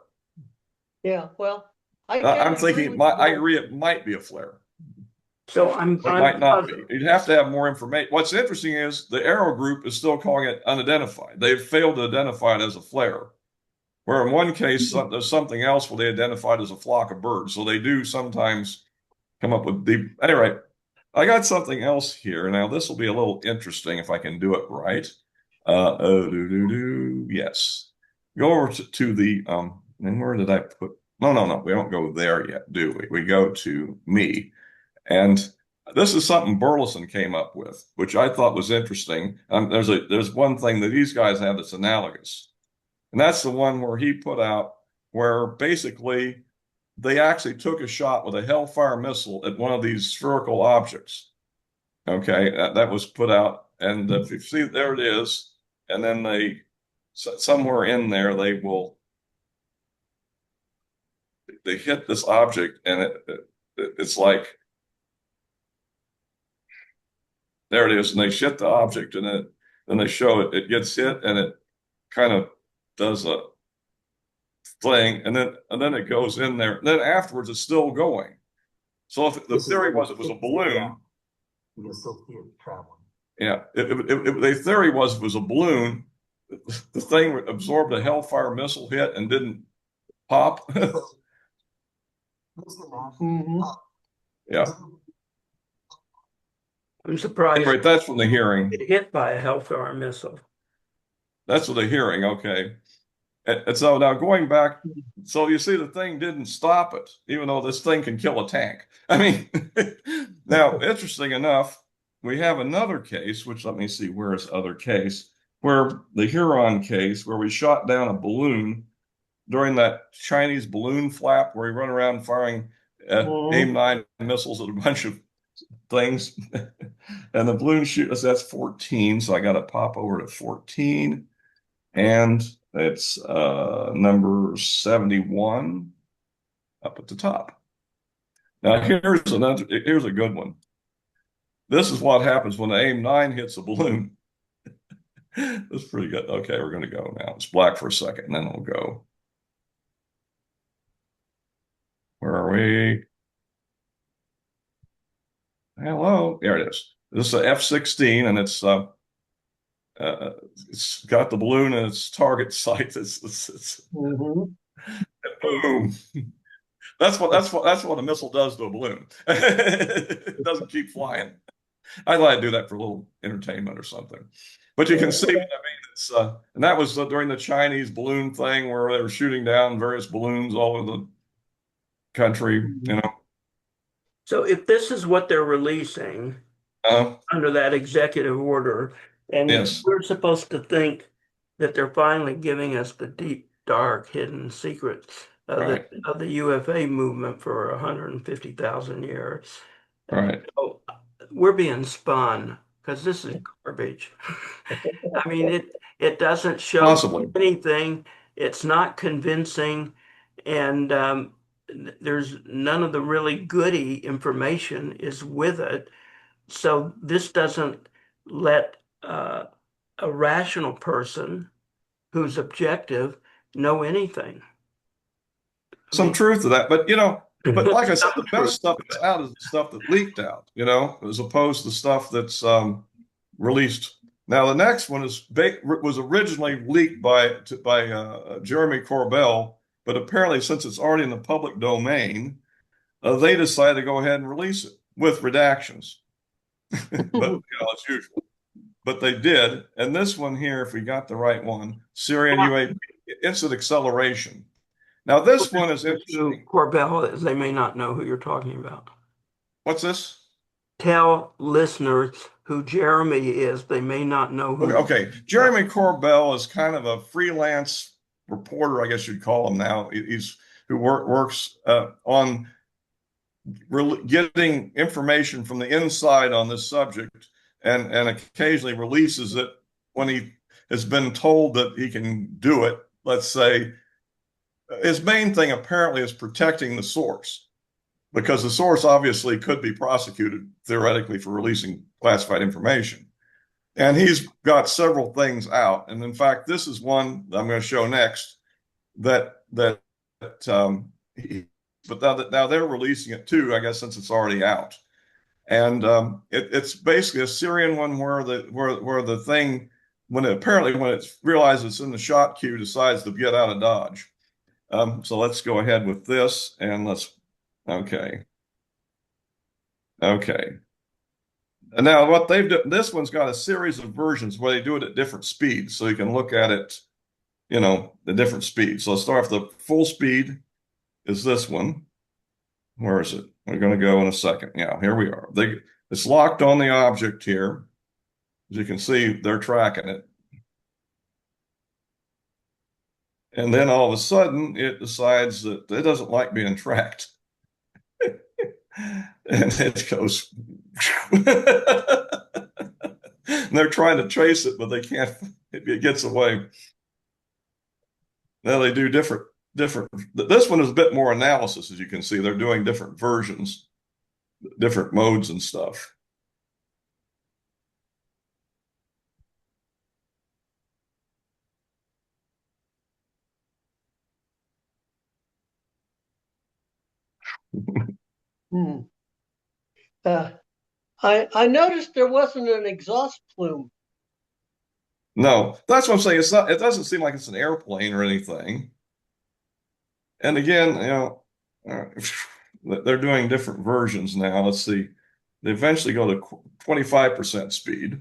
Yeah, well, I kind I'm of agree thinking with you I there. agree it might be a flare. So I'm It I'm might not be. puzzled. You'd have to have more information. What's interesting is the Arrow group is still calling it unidentified. They've failed to identify it as a flare. Where in one case, there's something else where they identified as a flock of birds. So they do sometimes come up with deep. Anyway, I got something else here. Now, this will be a little interesting if I can do it right. Yes. Go over to the, and where did I put? No. We don't go there yet, do we? We go to me. And this is something Burleson came up with, which I thought was interesting. There's one thing that these guys have that's analogous. And that's the one where he put out where basically they actually took a shot with a Hellfire missile at one of these spherical objects. Okay, that was put out. And if you see, there it is. And then somewhere in there, they hit this object and it's like, there it is. And they hit the object then they show it gets hit and it kind of does a thing, and then it goes in there. And then afterwards, it's still going. So if the theory was it was a balloon, You can still see it traveling. yeah. If the theory was it was a balloon, the thing absorbed a Hellfire missile hit and didn't pop. Mhm. Yeah. I'm surprised Anyway, that's from the hearing. it hit by a Hellfire missile. That's from the hearing. Okay. And so now going back, so you see the thing didn't stop it, even though this thing can kill a tank. I mean, now, interesting enough, we have another case, which let me see, where is the other case, where the Huron case, where we shot down a balloon during that Chinese balloon flap where we run around firing Mhm. AIM-9 missiles at a bunch of things. And the balloon shoot, that's 14, so I got to pop over to 14. And it's number 71 up at the top. Now here's a good one. This is what happens when the AIM-9 hits a balloon. That's pretty good. Okay, we're going to go now. It's black for a second, and then we'll go. Where are we? Hello. There it is. This is a F-16, and it's got the balloon in its target site. It's Mhm. boom. That's what a missile does to a balloon. It doesn't keep flying. I'd like to do that for a little entertainment or something. But you can see what I mean. And that was during the Chinese balloon thing where they were shooting down various balloons all over the country, you Mhm. know. So if this is what they're releasing Uh, under that executive order, and yes, we're supposed to think that they're finally giving us the deep, dark, hidden secrets right, of the UFA movement for 150,000 years. right. So we're being spun because this is garbage. I mean, it doesn't show Possibly. anything. It's not convincing, and there's none of the really goody information is with it. So this doesn't let a rational person who's objective know anything. I Some mean, truth to that. But like I said, some the best truth stuff to that's it. out is the stuff that leaked out, as opposed to stuff that's released. Now the next one was originally leaked by Jeremy Corbell, but apparently since it's already in the public domain, they decided to go ahead and release it with redactions. But as usual. But they did. And this one here, if we got the right one, Syrian UAP instant acceleration. Now this one is To interesting. Corbell, they may not know who you're talking about. What's this? Tell listeners who Jeremy is. They may not know who Okay, you're okay. talking about. Jeremy Corbell is kind of a freelance reporter, I guess you'd call him now. He's who works on getting information from the inside on this subject, and occasionally releases it when he has been told that he can do it. Let's say his main thing apparently is protecting the source, because the source obviously could be prosecuted theoretically for releasing classified information. And he's got several things out. And in fact, this is one that I'm going to show next that but now they're releasing it too, I guess, since it's already out. And it's basically a Syrian one where the thing, when it realizes it's in the shot queue, decides to get out of Dodge. So let's go ahead with this and okay. Okay. And now what they've done, this one's got a series of versions where they do it at different speeds. So you can look at it, the different speeds. So let's start with the full speed is this one. Where is it? We're going to go in a second. Yeah, here we are. It's locked on the object here. As you can see, they're tracking it. And then all of a sudden, it decides that it doesn't like being tracked. And it goes. And they're trying to trace it, but they can't. It gets away. Now they do different. This one is a bit more analysis, as you can see. They're doing different versions, different modes and stuff. Hmm. Uh, I noticed there wasn't an exhaust plume. No, that's what I'm saying. It's not. It doesn't seem like it's an airplane or anything. And again, uh, they're doing different versions now. Let's see. They eventually go to 25% speed.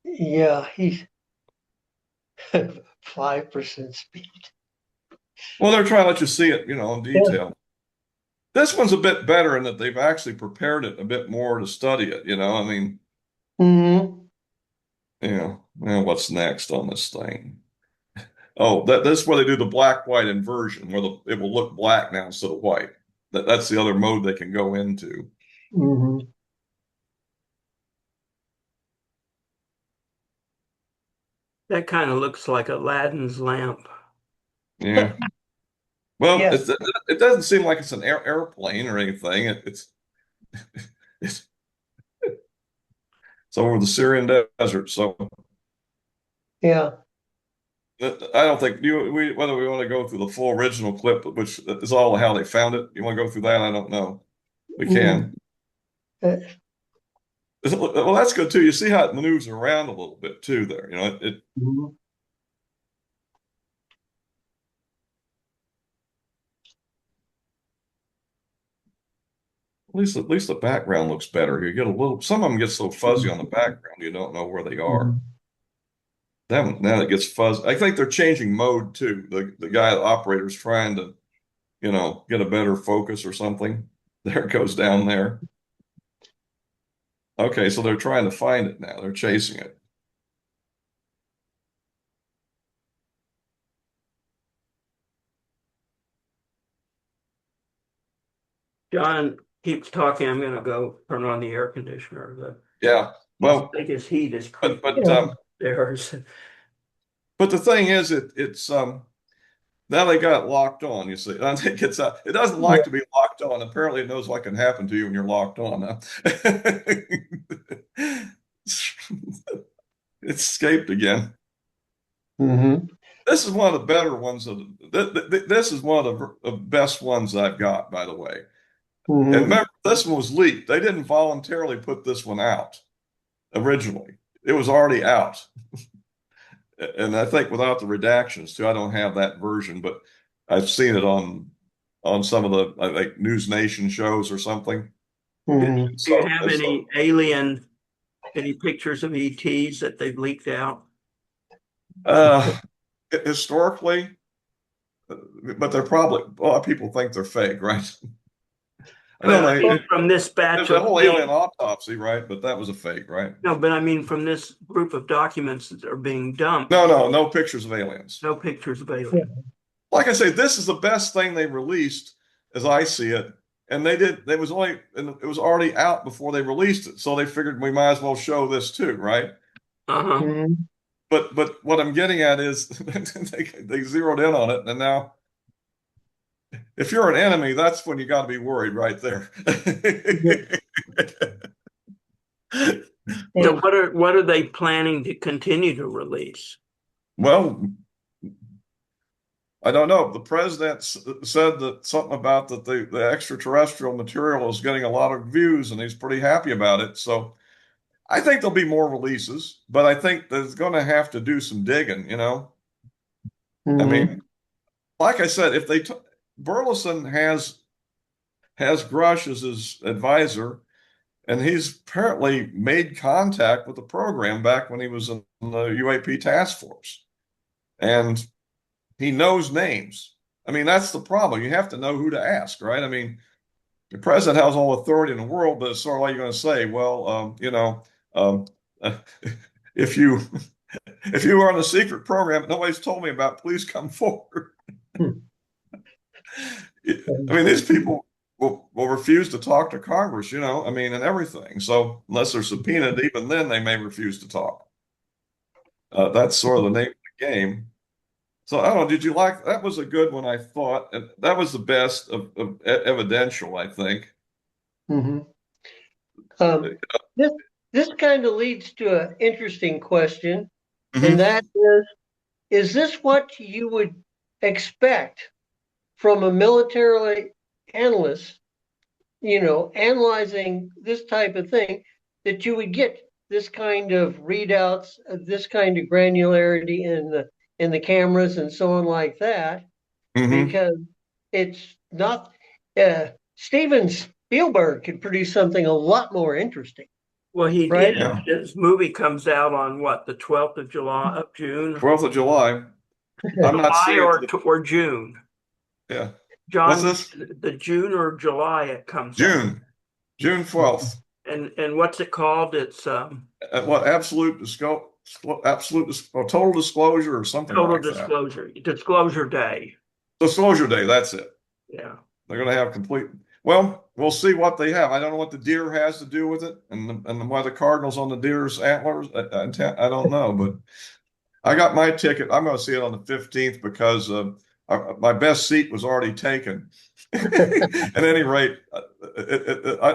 Yeah, he's 5% speed. Well, they're trying to let you see it, in Yeah. detail. This one's a bit better in that they've actually prepared it a bit more to study it. I mean, Hmm. well, what's next on this thing? Oh, that's where they do the black-white inversion, where it will look black now instead of white. That's the other mode they can go into. Hmm. That kind of looks like Aladdin's lamp. Yeah. Well, Yeah. it doesn't seem like it's an airplane or anything. It's it's over the Syrian desert, so Yeah. I don't think whether we want to go through the full original clip, which is all how they found it. You want to go through that? I don't know. We Mm. can. Uh, Well, that's good too. You see how it maneuvers around a little bit too there. mhm. At least the background looks better. You get some of them get so fuzzy on the background you don't know where they are. Mhm. That one, now it gets fuzzy. I think they're changing mode too. The guy, the operator's trying to, get a better focus or something. There it goes down there. Okay, so they're trying to find it now. They're chasing it. John keeps talking. I'm going to go turn on the air conditioner. Yeah. Las Well, Vegas heat is but creeping but Yeah. um, upstairs. but the thing is, it's now they got it locked on. You see, I think it doesn't Yeah. like to be locked on. Apparently, it knows what can happen to you when you're locked on. Huh? It escaped again. Hmm. This is one of the better ones. This is one of the best ones I've got, by the way. And Hmm. remember, this one was leaked. They didn't voluntarily put this one out originally. It was already out. And I think without the redactions too, I don't have that version, but I've seen it on some of the like News Nation shows or something. Do, Hmm. do you So, have any any pictures of ETs that they've leaked out? uh, historically, but they're probably a lot of people think they're fake, right? I But don't I know. mean, from this batch There's that of whole alien leaks, autopsy, right? But that was a fake, right? no, but I mean, from this group of documents that are being dumped, No pictures of aliens. no pictures of Yeah. aliens. Like I say, this is the best thing they released as I see it. And and it was already out before they released it. So they figured we might as well show this too, right? Uh-huh. Hmm. But what I'm getting at is they zeroed in on it. And now if you're an enemy, that's when you got to be worried right there. So And what are they planning to continue to release? Well, I don't know. The president said that something about that the extraterrestrial material is getting a lot of views, and he's pretty happy about it. So I think there'll be more releases, but I think there's going to have to do some digging. I hmm. mean, like I said, if they Burleson has Grush as his advisor, and he's apparently made contact with the program back when he was in the UAP task force, and he knows names. I mean, that's the problem. You have to know who to ask, right? I mean, the president has all authority in the world, but it's sort of like you're going to say, well, um, if you if you are in a secret program that nobody's told me about, please come forward. I mean, these people will refuse to talk to Congress, I mean, and everything. So unless they're subpoenaed, even then they may refuse to talk. That's sort of the name of the game. So I don't know. Did you like that? Was a good one, I thought. And that was the best of evidential, I think. Hmm. Um, this this kind of leads to an interesting question, and Hmm. that is this what you would expect from a military analyst, analyzing this type of thing, that you would get this kind of readouts, this kind of granularity in the cameras and so on like that, Hmm. because it's not Steven Spielberg could produce something a lot more interesting, Well, he did. right? Yeah. His movie comes out on what, the 12th of July of June? 12th of July. I'm not July seeing it. or June? Yeah. What's John, this? the June or July it comes out. June. June 12th. And what's it called? It's What or total disclosure or something total like that. disclosure, disclosure day. Disclosure day. That's it. Yeah. They're going to have complete. Well, we'll see what they have. I don't know what the deer has to do with it, and why the cardinals on the deer's antlers. I don't know, but I got my ticket. I'm going to see it on the 15th because my best seat was already taken. At any rate,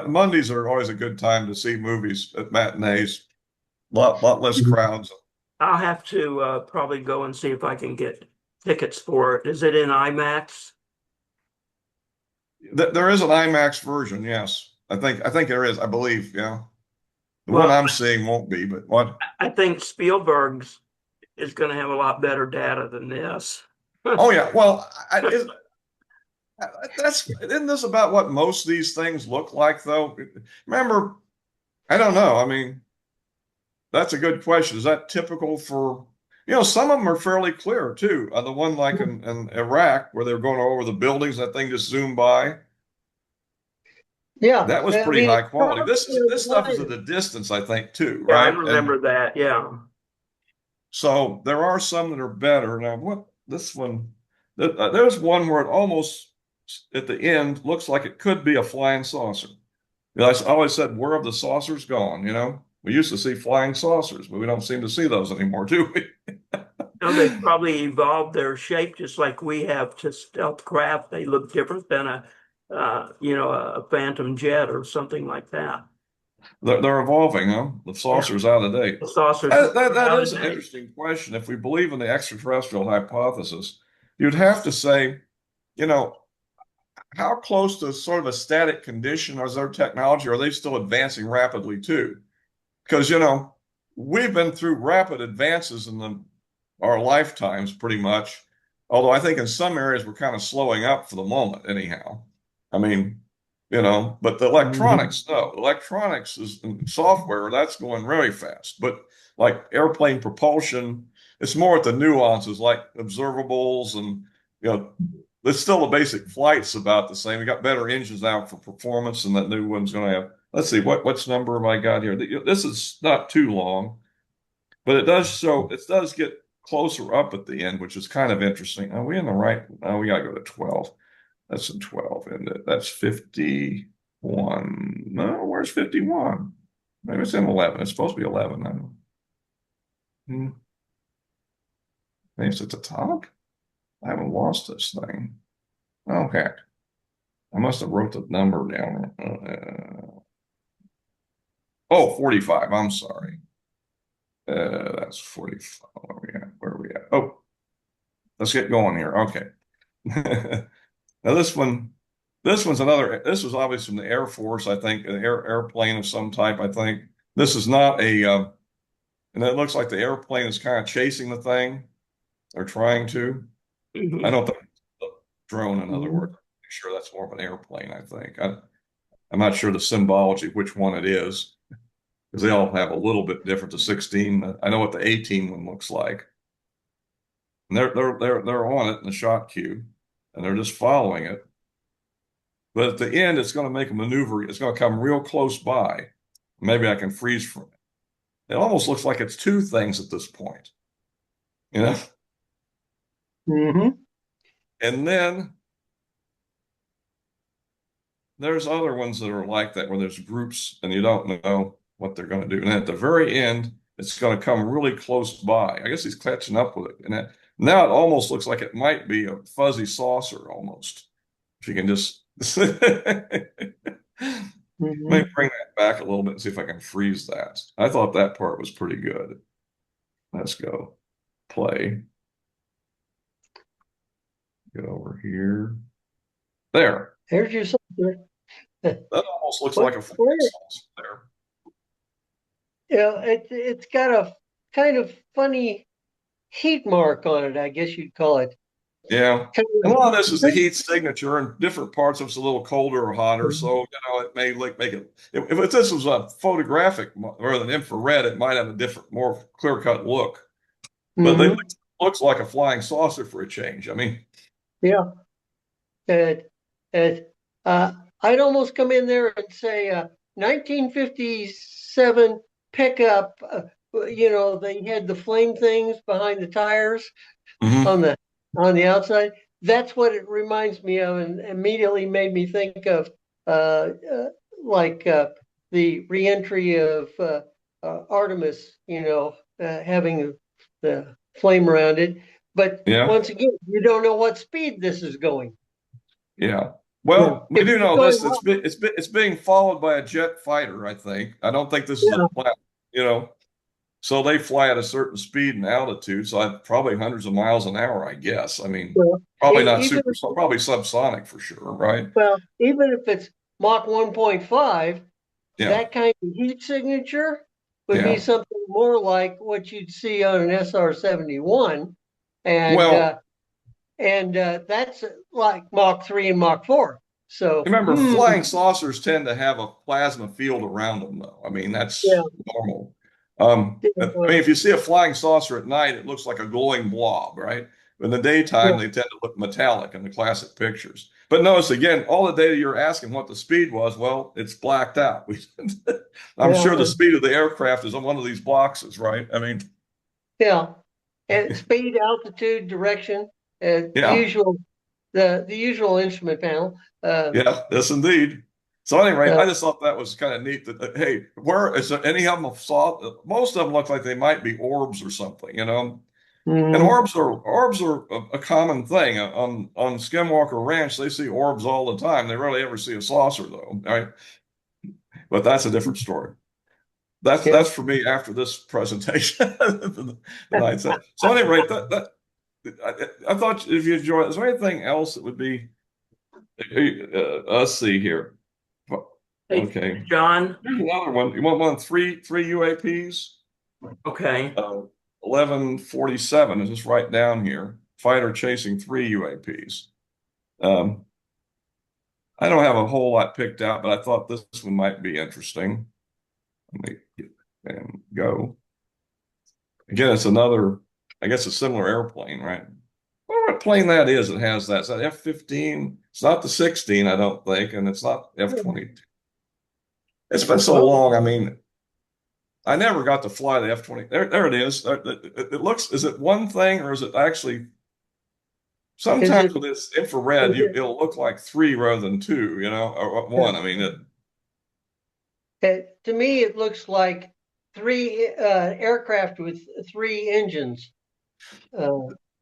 Mondays are always a good time to see movies at matinees. Lot less crowds. I'll have to probably go and see if I can get tickets for it. Is it in IMAX? There is an IMAX version, yes. I think there is. I believe, yeah. The one Well, I'm seeing won't be, but what? I think Spielberg's is going to have a lot better data than this. Oh yeah. Well, isn't this about what most of these things look like, though? Remember, I don't know. I mean, that's a good question. Is that typical for, some of them are fairly clear too. The one like in Iraq where they're going over the buildings, that thing just zoomed by. Yeah, That was I pretty mean, high it's quality. probably This stuff is line. at a distance, I think, too, Yeah, I right? And remember that. Yeah. so there are some that are better. Now, what this one, there's one where it almost at the end looks like it could be a flying saucer. I always said, where have the saucers gone? We used to see flying saucers, but we don't seem to see those anymore, do we? No, they've probably evolved their shape just like we have to stealth craft. They look different than a Phantom jet or something like that. They're evolving, huh? The Yeah, saucer's out of date. the saucers That out is of an date. interesting question. If we believe in the extraterrestrial hypothesis, you'd have to say, you know, how close to sort of a static condition is their technology? Are they still advancing rapidly too? Because, we've been through rapid advances in our lifetimes pretty much. Although I think in some areas we're kind of slowing up for the moment, anyhow. I mean, but the Mhm. electronics, no, electronics is software, that's going really fast. But like airplane propulsion, it's more at the nuances like observables and, you know, it's still the basic flight's about the same. We got better engines out for performance, and that new one's going to have. Let's see, what's number have I got here? This is not too long, but it does get closer up at the end, which is kind of interesting. Are we in the right? Oh, we got to go to 12. That's in 12, and that's 51. No, where's 51? Maybe it's in 11. It's supposed to be 11. I don't know. Maybe it's at the top. I haven't lost this thing. Oh, heck. I must have wrote the number down. 45. I'm sorry. That's 45. Where are we at? Where are we at? Oh, let's get going here. Okay. Now this was obviously from the Air Force, I think, an airplane of some type, I think. This is not and it looks like the airplane is kind of chasing the thing, or trying to. I Mhm. don't think it's a drone, in other words. Mhm. I'm sure that's more of an airplane, I think. I'm not sure the symbology, which one it is, because they all have a little bit different. The 16, I know what the 18 one looks like. And they're on it in the shot queue, and they're just following it. But at the end, it's going to make a maneuver. It's going to come real close by. Maybe I can freeze from it. It almost looks like it's two things at this point, you know. Mhm. And then there's other ones that are like that, where there's groups and you don't know what they're going to do. And at the very end, it's going to come really close by. I guess he's catching up with it. Now it almost looks like it might be a fuzzy saucer almost. If you can just maybe Mhm. bring that back a little bit and see if I can freeze that. I thought that part was pretty good. Let's go play. Get over here. There. There's your saucer. That almost looks What? like a flying Where? saucer there. It's got a kind of funny heat mark on it. I guess you'd call it. Yeah. Kind And a of, lot of this is the heat signature, and different parts of it's a little colder or hotter. Mhm. So, it may like make it, if this was a photographic rather than infrared, it might have a different, more clear-cut look. But it Mhm. looks like a flying saucer for a change. I mean, Yeah. It, it, I'd almost come in there and say 1957 pickup. They had the flame things behind the tires mhm. on the outside. That's what it reminds me of, and immediately made me think of uh, uh, like the reentry of Artemis. Having the flame around it. But Yeah. once again, you don't know what speed this is going. Yeah. Yeah. Well, we If do it's know going this. well, It's being followed by a jet fighter, I think. I don't think this is a yeah, plan, you know. So they fly at a certain speed and altitude, so probably hundreds of miles an hour, I guess. I mean, well, probably not even probably subsonic for sure, right? even if it's Mach 1.5, Yeah. that kind of heat signature would be Yeah. something more like what you'd see on an SR-71, and Well, that's like Mach 3 and Mach 4. So, remember, flying saucers tend to have a plasma field around them, though. I mean, yeah, that's normal. I yeah, mean, if you see a flying saucer at night, it looks like a glowing blob, right? In the daytime, yeah, they tend to look metallic in the classic pictures. But notice again, all the data you're asking what the speed was, well, it's blacked out. I'm yeah, sure the speed of the aircraft is on one of these boxes, right? I mean, yeah. And speed, altitude, direction, yeah, the usual instrument panel. yeah, yes, indeed. So anyway, Uh, I just thought that was kind of neat that, hey, where is there any of them saw? Most of them look like they might be orbs or something, you know? And mhm. orbs are a common thing on Skinwalker Ranch. They see orbs all the time. They rarely ever see a saucer, though. Right? but that's a different story. Yeah. That's for me after this presentation. The night set. So at any rate, I thought if you enjoy it, is there anything else that would be? Let's see here. Hey, Okay, John. here's another one. You want one three UAPs? Okay. Uh, 1147 is just right down here. Fighter chasing three UAPs. Um, I don't have a whole lot picked out, but I thought this one might be interesting. Let me get and go. Again, it's another, I guess, a similar airplane, right? I wonder what plane that is that has that. Is that F-15? It's not the 16, I don't think, and it's not F-22. It's been so Well, long. I mean, I never got to fly the F-20. There it is. It looks, is it one thing or is it actually, is sometimes it, with this infrared, is it, it'll look like three rather than two, or yeah. one. I mean, To me, it looks like three aircraft with three engines uh,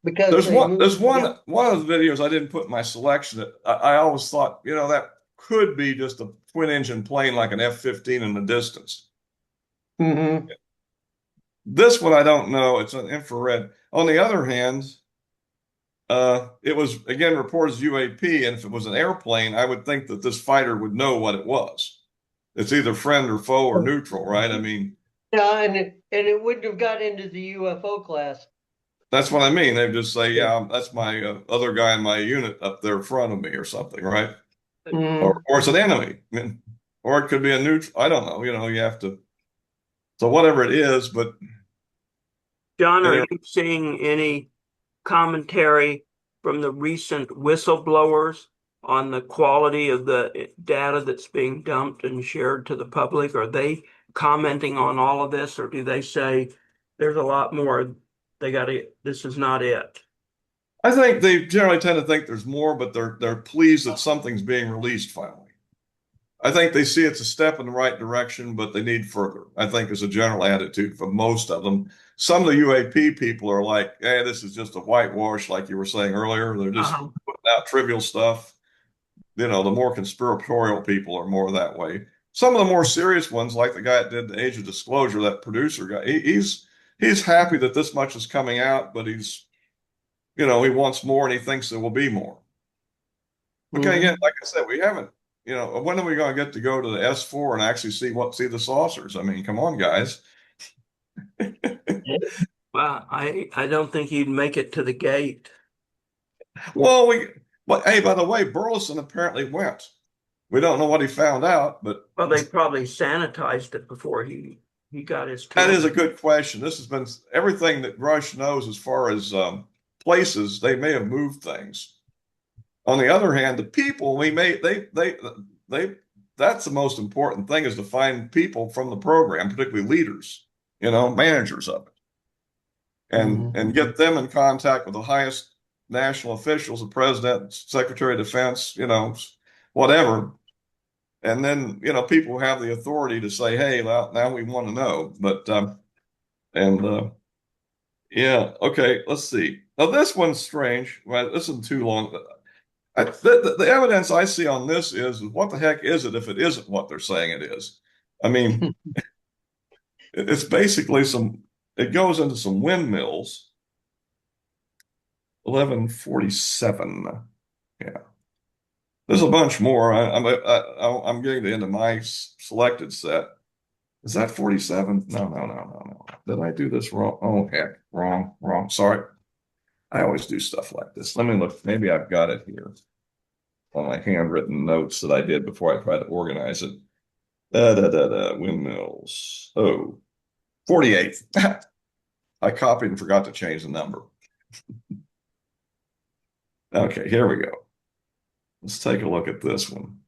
because they move there's together. one of the videos I didn't put in my selection that I always thought, that could be just a twin engine plane like an F-15 in the distance. Hmm. This one I don't know. It's an infrared. On the other hand, it was again reported as UAP, and if it was an airplane, I would think that this fighter would know what it was. It's either friend or foe or neutral, right? I mean, Yeah, and it wouldn't have got into the UFO class. that's what I mean. They just say, Yeah. "Yeah, that's my other guy in my unit up there in front of me," or something, right? Hmm. Or it's an enemy, or it could be a neutral. I don't know. You have to. So whatever it is, but John, are anyway, you seeing any commentary from the recent whistleblowers on the quality of the data that's being dumped and shared to the public? Are they commenting on all of this, or do they say there's a lot more? They got it. This is not it. I think they generally tend to think there's more, but they're pleased that something's being released finally. I think they see it's a step in the right direction, but they need further. I think is a general attitude for most of them. Some of the UAP people are like, "Hey, this is just a whitewash," like you were saying earlier. They're just Uh-huh. putting out trivial stuff. The more conspiratorial people are more that way. Some of the more serious ones, like the guy that did the Age of Disclosure, that producer guy, he's happy that this much is coming out, but he wants more and he thinks there will be more. Okay, again, Hmm. like I said, we haven't, when are we going to get to go to the S4 and actually see the saucers? I mean, come on, guys. Well, I don't think you'd make it to the gate. Well, but hey, by the way, Burleson apparently went. We don't know what he found out, but Well, they probably sanitized it before he got his that camera. is a good question. This has been everything that Rush knows as far as places. They may have moved things. On the other hand, the people we may they that's the most important thing is to find people from the program, particularly leaders, managers of it, and Hmm. get them in contact with the highest national officials, the president, secretary of defense, whatever. And then, people have the authority to say, hey, well, now we want to know. And yeah, okay, let's see. Now, this one's strange. Well, this isn't too long. The evidence I see on this is what the heck is it if it isn't what they're saying it is? I mean, it's basically it goes into some windmills. 1147. Yeah. There's a bunch more. I'm getting to the end of my selected set. Is that 47? No, no, no, no, no. Did I do this wrong? Oh, heck. Wrong, wrong. Sorry. I always do stuff like this. Let me look. Maybe I've got it here on my handwritten notes that I did before I tried to organize it. Windmills. Oh, 48. I copied and forgot to change the number. Okay, here we go. Let's take a look at this one.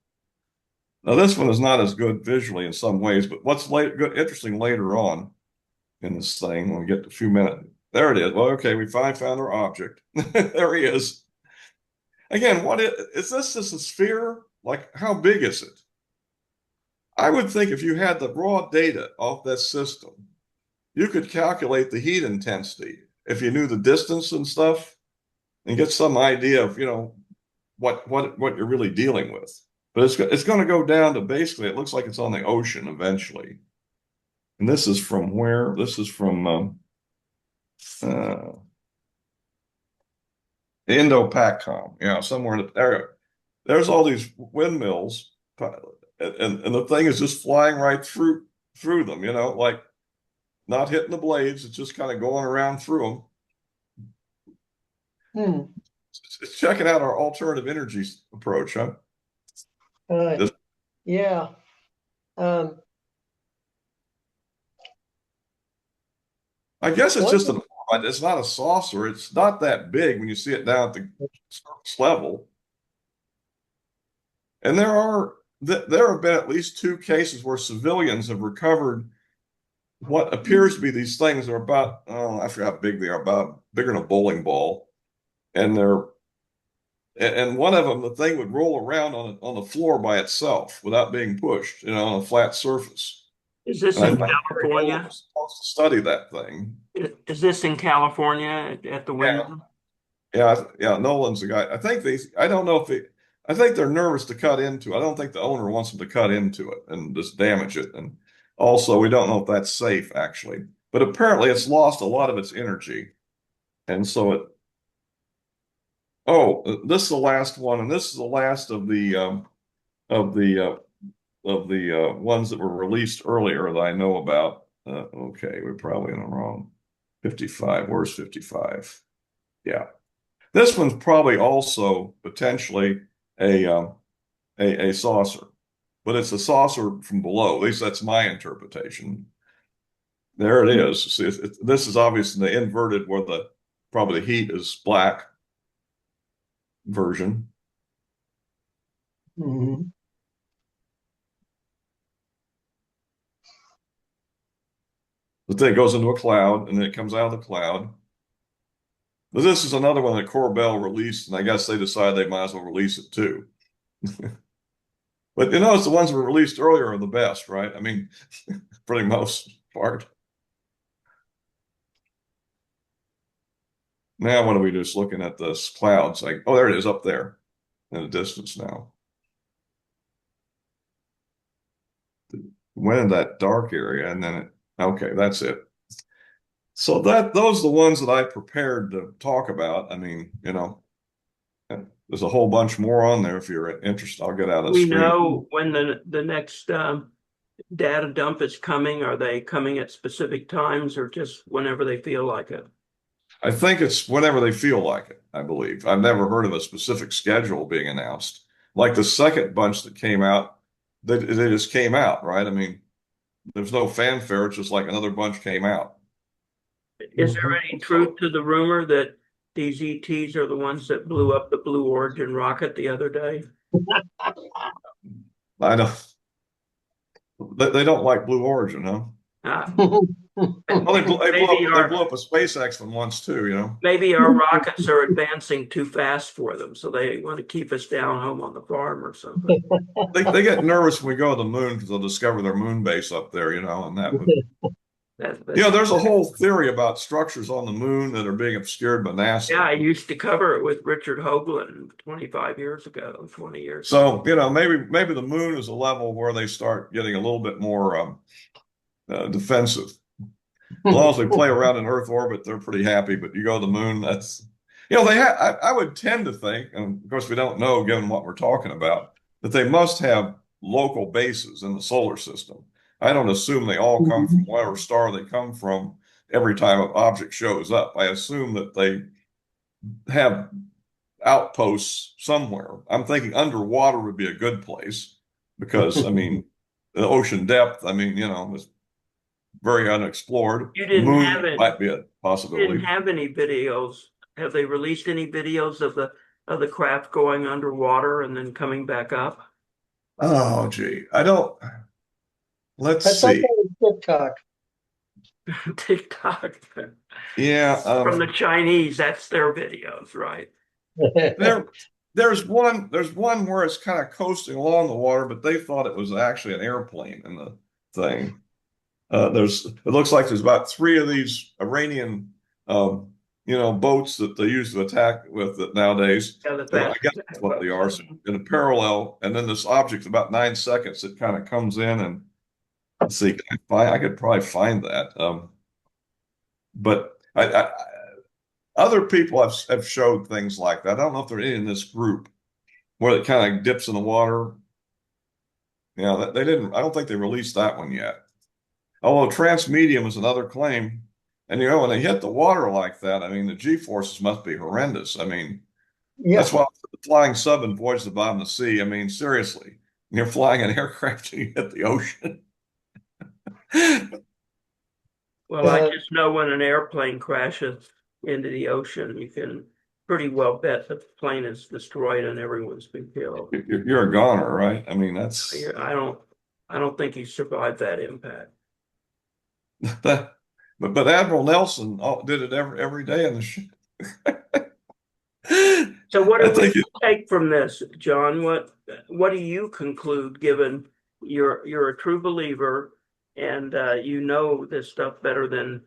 Now, this one is not as good visually in some ways, but what's interesting later on in this thing when we get to a few minutes. There it is. Well, okay, we finally found our object. There he is. Again, what is this just a sphere? Like, how big is it? I would think if you had the raw data off that system, you could calculate the heat intensity if you knew the distance and stuff and get some idea of, what you're really dealing with. but it's going to go down to basically, it looks like it's on the ocean eventually. And this is from where? This is from uh, Indo-Pac, yeah, somewhere in the area. There's all these windmills, and the thing is just flying right through them, like not hitting the blades. It's just kind of going around through them. Hmm. It's checking out our alternative energy approach, huh? Uh, This, yeah. Um, I guess it's one just it's not a saucer. It's not that big when you see it down at the surface level. And there have been at least two cases where civilians have recovered what appears to be these things are about, oh, I forgot how big they are, about bigger than a bowling ball. And one of them, the thing would roll around on the floor by itself without being pushed, on a flat surface. Is this And I in think Nolan California? was supposed to study that thing. Is this in California at the Yeah, window? yeah. Nolan's the guy. I don't know if I think they're nervous to cut into it. I don't think the owner wants them to cut into it and just damage it. And also, we don't know if that's safe, actually. But apparently, it's lost a lot of its energy. And so this is the last one, and this is the last of the ones that were released earlier that I know about. Okay, we're probably in the wrong 55. Where's 55? Yeah. This one's probably also potentially a a saucer, but it's a saucer from below. At least that's my interpretation. There it is. See, this is obviously the inverted where the probably the heat is black version. Mhm. The thing goes into a cloud and then it comes out of the cloud. But this is another one that Corbell released, and I guess they decided they might as well release it too. But you notice the ones that were released earlier are the best, right? I mean, for the most part. Now, what are we just looking at this clouds? Like, oh, there it is up there in the distance now. Went in that dark area, and then okay, that's it. So those are the ones that I prepared to talk about. I mean, there's a whole bunch more on there if you're interested. I'll get out of the We screen. know when the next data dump is coming. Are they coming at specific times or just whenever they feel like it? I think it's whenever they feel like it, I believe. I've never heard of a specific schedule being announced. Like the second bunch that came out, they just came out, right? I mean, there's no fanfare. It's just like another bunch came out. Is there Mhm. any truth to the rumor that these ETs are the ones that blew up the Blue Origin rocket the other day? I don't, they don't like Blue Origin, huh? Uh, Well, maybe they blew up a SpaceX one once too. maybe our rockets are advancing too fast for them, so they want to keep us down home on the farm or something. They get nervous when we go to the moon because they'll discover their moon base up there, and that would. That's There's a whole theory about structures on the moon that are being obscured by yeah. NASA. I used to cover it with Richard Hoagland 25 years ago, 20 years ago. So, maybe the moon is a level where they start getting a little bit more defensive. As long as they play around in Earth orbit, they're pretty happy. But you go to the moon, they have. I would tend to think, and of course we don't know given what we're talking about, that they must have local bases in the solar system. I don't assume they all come from whatever star they come from every time an object shows up. I assume that they have outposts somewhere. I'm thinking underwater would be a good place because, I mean, the ocean depth, I mean, is very unexplored. You The didn't have moon it. might be a You didn't possibility. have any videos. Have they released any videos of the craft going underwater and then coming back up? Oh, gee. I don't, let's I thought see. that was TikTok. TikTok Yeah, from the Chinese, that's their videos, right? there, there's one where it's kind of coasting along the water, but they thought it was actually an airplane in the thing. It looks like there's about three of these Iranian um, boats that they use to attack with it nowadays. Yeah, the Well, I fast guess attack that's what they boats. are. So in a parallel, and then this object about 9 seconds, it kind of comes in and let's see, I could probably find that. But other people have showed things like that. I don't know if they're in this group where it kind of dips in the water. They didn't. I don't think they released that one yet. Although transmedium is another claim, and when they hit the water like that, I mean the G forces must be horrendous. I mean that's Yeah. why the flying sub and voyage to the bottom of the sea. I mean seriously, you're flying an aircraft and you hit the ocean. Well, I Uh, just know when an airplane crashes into the ocean, you can pretty well bet that the plane is destroyed and everyone's been killed. You're a goner, right? I mean that's I don't, I don't think he survived that impact. that. But Admiral Nelson did it every day in the ship. So what I do we think take from this, John? What do you conclude, given you're a true believer and you know this stuff better than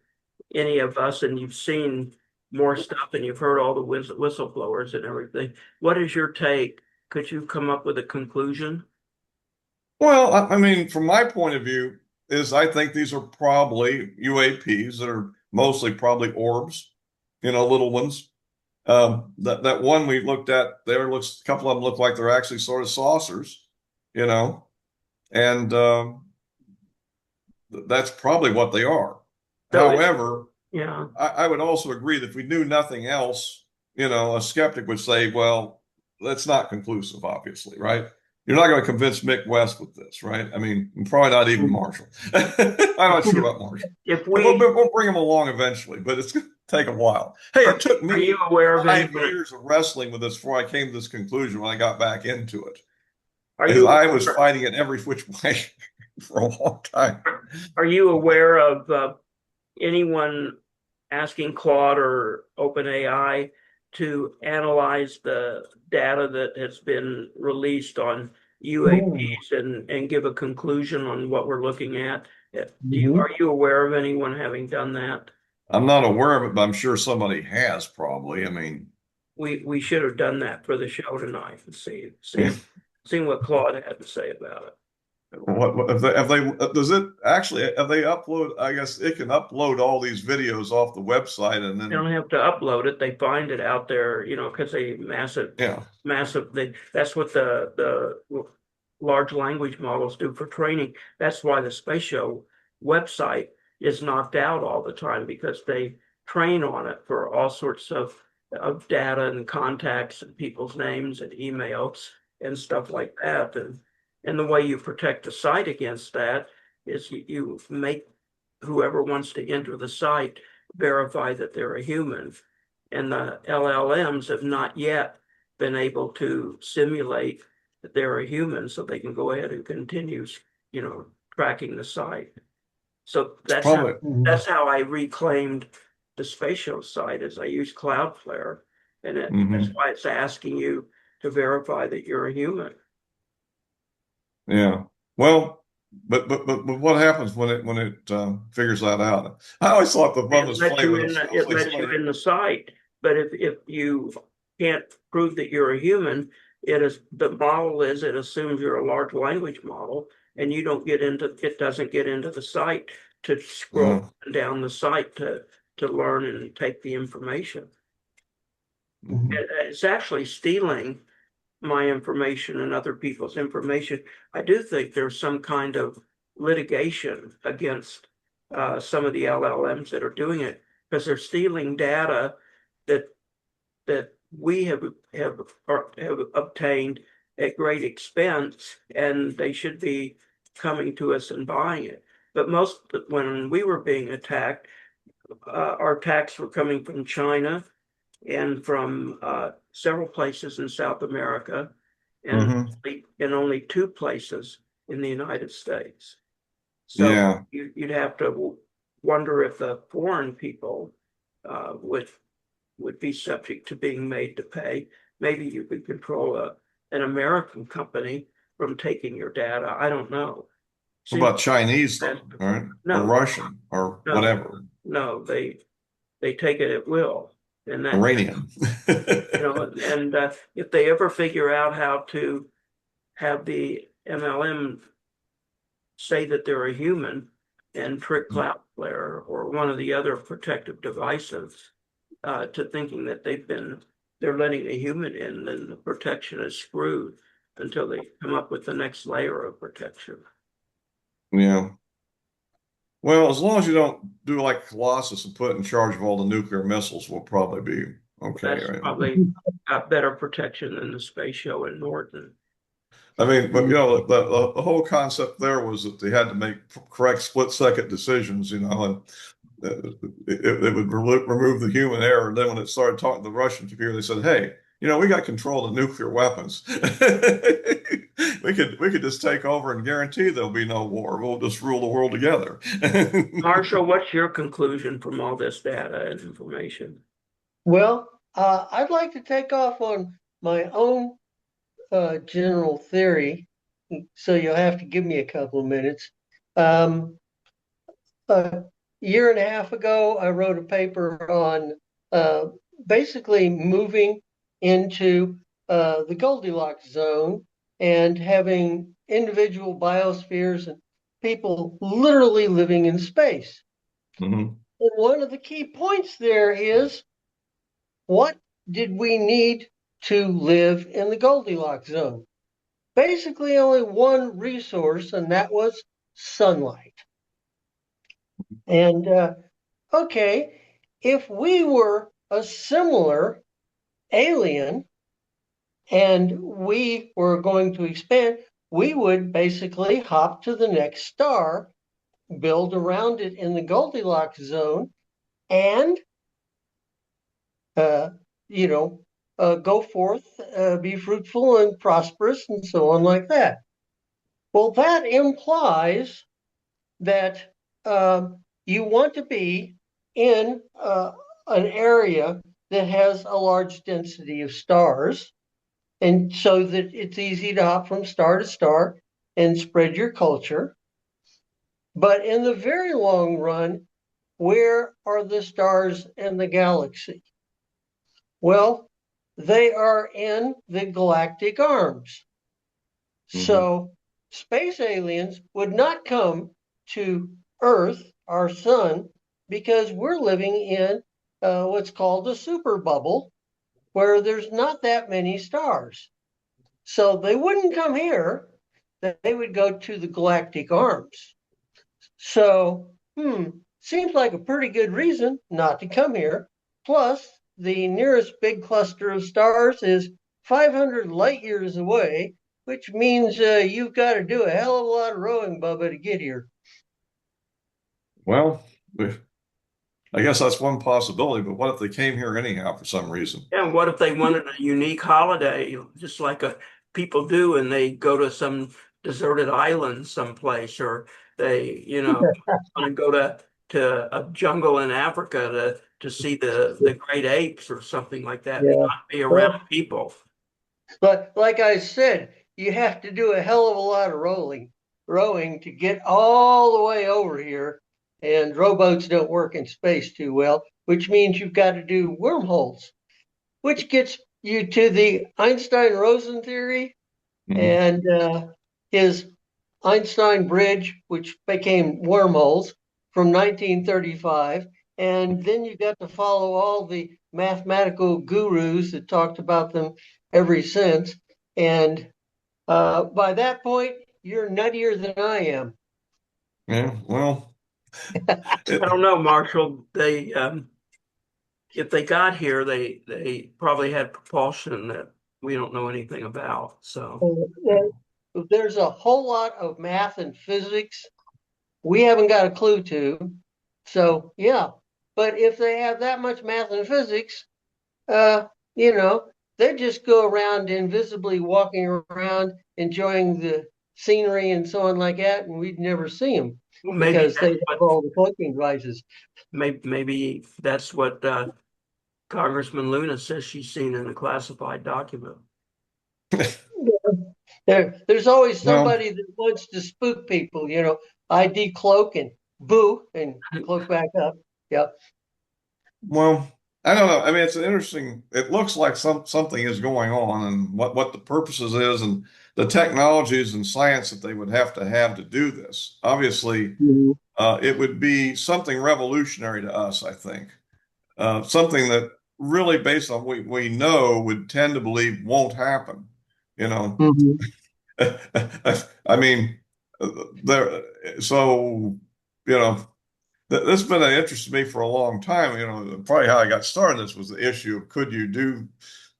any of us, and you've seen more stuff and you've heard all the whistleblowers and everything. What is your take? Could you come up with a conclusion? Well, I mean, from my point of view, is I think these are probably UAPs that are mostly probably orbs, little ones. That one we looked at there looks a couple of them look like they're actually sort of saucers, you know, and that's probably what they are. So it's, However, yeah, I would also agree that if we knew nothing else, a skeptic would say, well, that's not conclusive, obviously, right? You're not going to convince Mick West with this, right? I mean, probably not even Marshall. I'm not sure about Marshall. if We'll bring him along eventually, but it's going to take a while. Hey, it took are you me aware of 5 years of wrestling with this before I came to this conclusion when I got back into it. are Because you I was fighting it every which way for a long time. are you aware of anyone asking Claude or OpenAI to analyze the data that has been released on UAPs and give a conclusion on what we're looking at? Are you aware of anyone having done that? I'm not aware of it, but I'm sure somebody has probably. I mean, We should have done that for the show tonight and see what Claude had to say about it. what does it actually, have they upload, I guess it can upload all these videos off the website and They then, don't have to upload it. They find it out there, because yeah. that's what the large language models do for training. That's why the space show website is knocked out all the time because they train on it for all sorts of data and contacts and people's names and emails and stuff like that. And the way you protect the site against that is you make whoever wants to enter the site verify that they're a human. And the LLMs have not yet been able to simulate that they're a human so they can go ahead and continue, tracking the site. So It's probably, that's how I reclaimed the spatial site is I used Cloudflare. And that's mhm, why it's asking you to verify that you're a human. yeah. Well, but what happens when it figures that out? I always thought the fun It was lets funny you when it in, sounds it like lets you somebody, in the site. But if you can't prove that you're a human, the model is it assumes you're a large language model and it doesn't get into the site to scroll uh, down the site to learn and take the information. mhm. It's actually stealing my information and other people's information. I do think there's some kind of litigation against some of the LLMs that are doing it because they're stealing data that that we have obtained at great expense, and they should be coming to us and buying it. But when we were being attacked, our attacks were coming from China and from several places in South America and Mhm. in only two places in the United States. So Yeah. you'd have to wonder if the foreign people would be subject to being made to pay. Maybe you could control an American company from taking your data. I don't know. What Seems about Chinese though, all right? Or no, Russian or no, whatever? no. They take it at will. And that, Iranian. and if they ever figure out how to have the MLM say that they're a human and trick Cloudflare or one of the other protective devices to thinking that they're letting a human in, then the protection is screwed until they come up with the next layer of protection. Yeah. Well, as long as you don't do like Colossus and put it in charge of all the nuclear missiles, we'll probably be okay. That's Right? probably got better protection than the space show in Norton. I mean, but the whole concept there was that they had to make correct split-second decisions, and it would remove the human error. And then when it started talking to the Russian computer, they said, "Hey, we got control of nuclear weapons. We could just take over and guarantee there'll be no war. We'll just rule the world together." Marshall, what's your conclusion from all this data and information? Well, I'd like to take off on my own general theory, so you'll have to give me a couple of minutes. A year and a half ago, I wrote a paper on basically moving into the Goldilocks zone and having individual biospheres and people literally living in space. Mhm. And one of the key points there is, what did we need to live in the Goldilocks zone? Basically, only one resource, and that was sunlight. And okay, if we were a similar alien and we were going to expand, we would basically hop to the next star, build around it in the Goldilocks zone, and uh, you know, go forth, be fruitful and prosperous, and so on like that. Well, that implies that you want to be in an area that has a large density of stars, and so that it's easy to hop from star to star and spread your culture. But in the very long run, where are the stars in the galaxy? Well, they are in the galactic arms. Mhm. So space aliens would not come to Earth, our sun, because we're living in what's called a super bubble, where there's not that many stars. So they wouldn't come here, they would go to the galactic arms. So, seems like a pretty good reason not to come here. Plus, the nearest big cluster of stars is 500 light years away, which means you've got to do a hell of a lot of rowing, Bubba, to get here. Well, I guess that's one possibility, but what if they came here anyhow for some reason? And what if they wanted a unique holiday, just like people do, and they go to some deserted island someplace, or they, want to go to a jungle in Africa to see the great apes or something like that, and Yeah. not be around Well, people. but like I said, you have to do a hell of a lot of rowing to get all the way over here. And rowboats don't work in space too well, which means you've got to do wormholes, which gets you to the Einstein-Rosen theory Mhm. and his Einstein bridge, which became wormholes from 1935. And then you got to follow all the mathematical gurus that talked about them ever since. And by that point, you're nuttier than I am. Yeah, well, I it, don't know, Marshall. If they got here, they probably had propulsion that we don't know anything about. So, There's a whole lot of math and physics we haven't got a clue to. So, yeah. But if they have that much math and physics, uh, you know, they just go around invisibly walking around, enjoying the scenery and so on like that, and we'd never see them well, maybe because they that's have what all the cloaking devices. maybe that's what Congressman Luna says she's seen in a classified document. There's always well, somebody that wants to spook people, I decloak and boo and cloak back up. Yep. well. I don't know. I mean, it's an interesting, it looks like something is going on and what the purposes is and the technologies and science that they would have to do this. Obviously, Mhm. it would be something revolutionary to us, I think. Something that really based on what we know would tend to believe won't happen. You know, Mhm. I mean, there, so, you know, this has been an interest to me for a long time. You know, probably how I got started this was the issue of could you do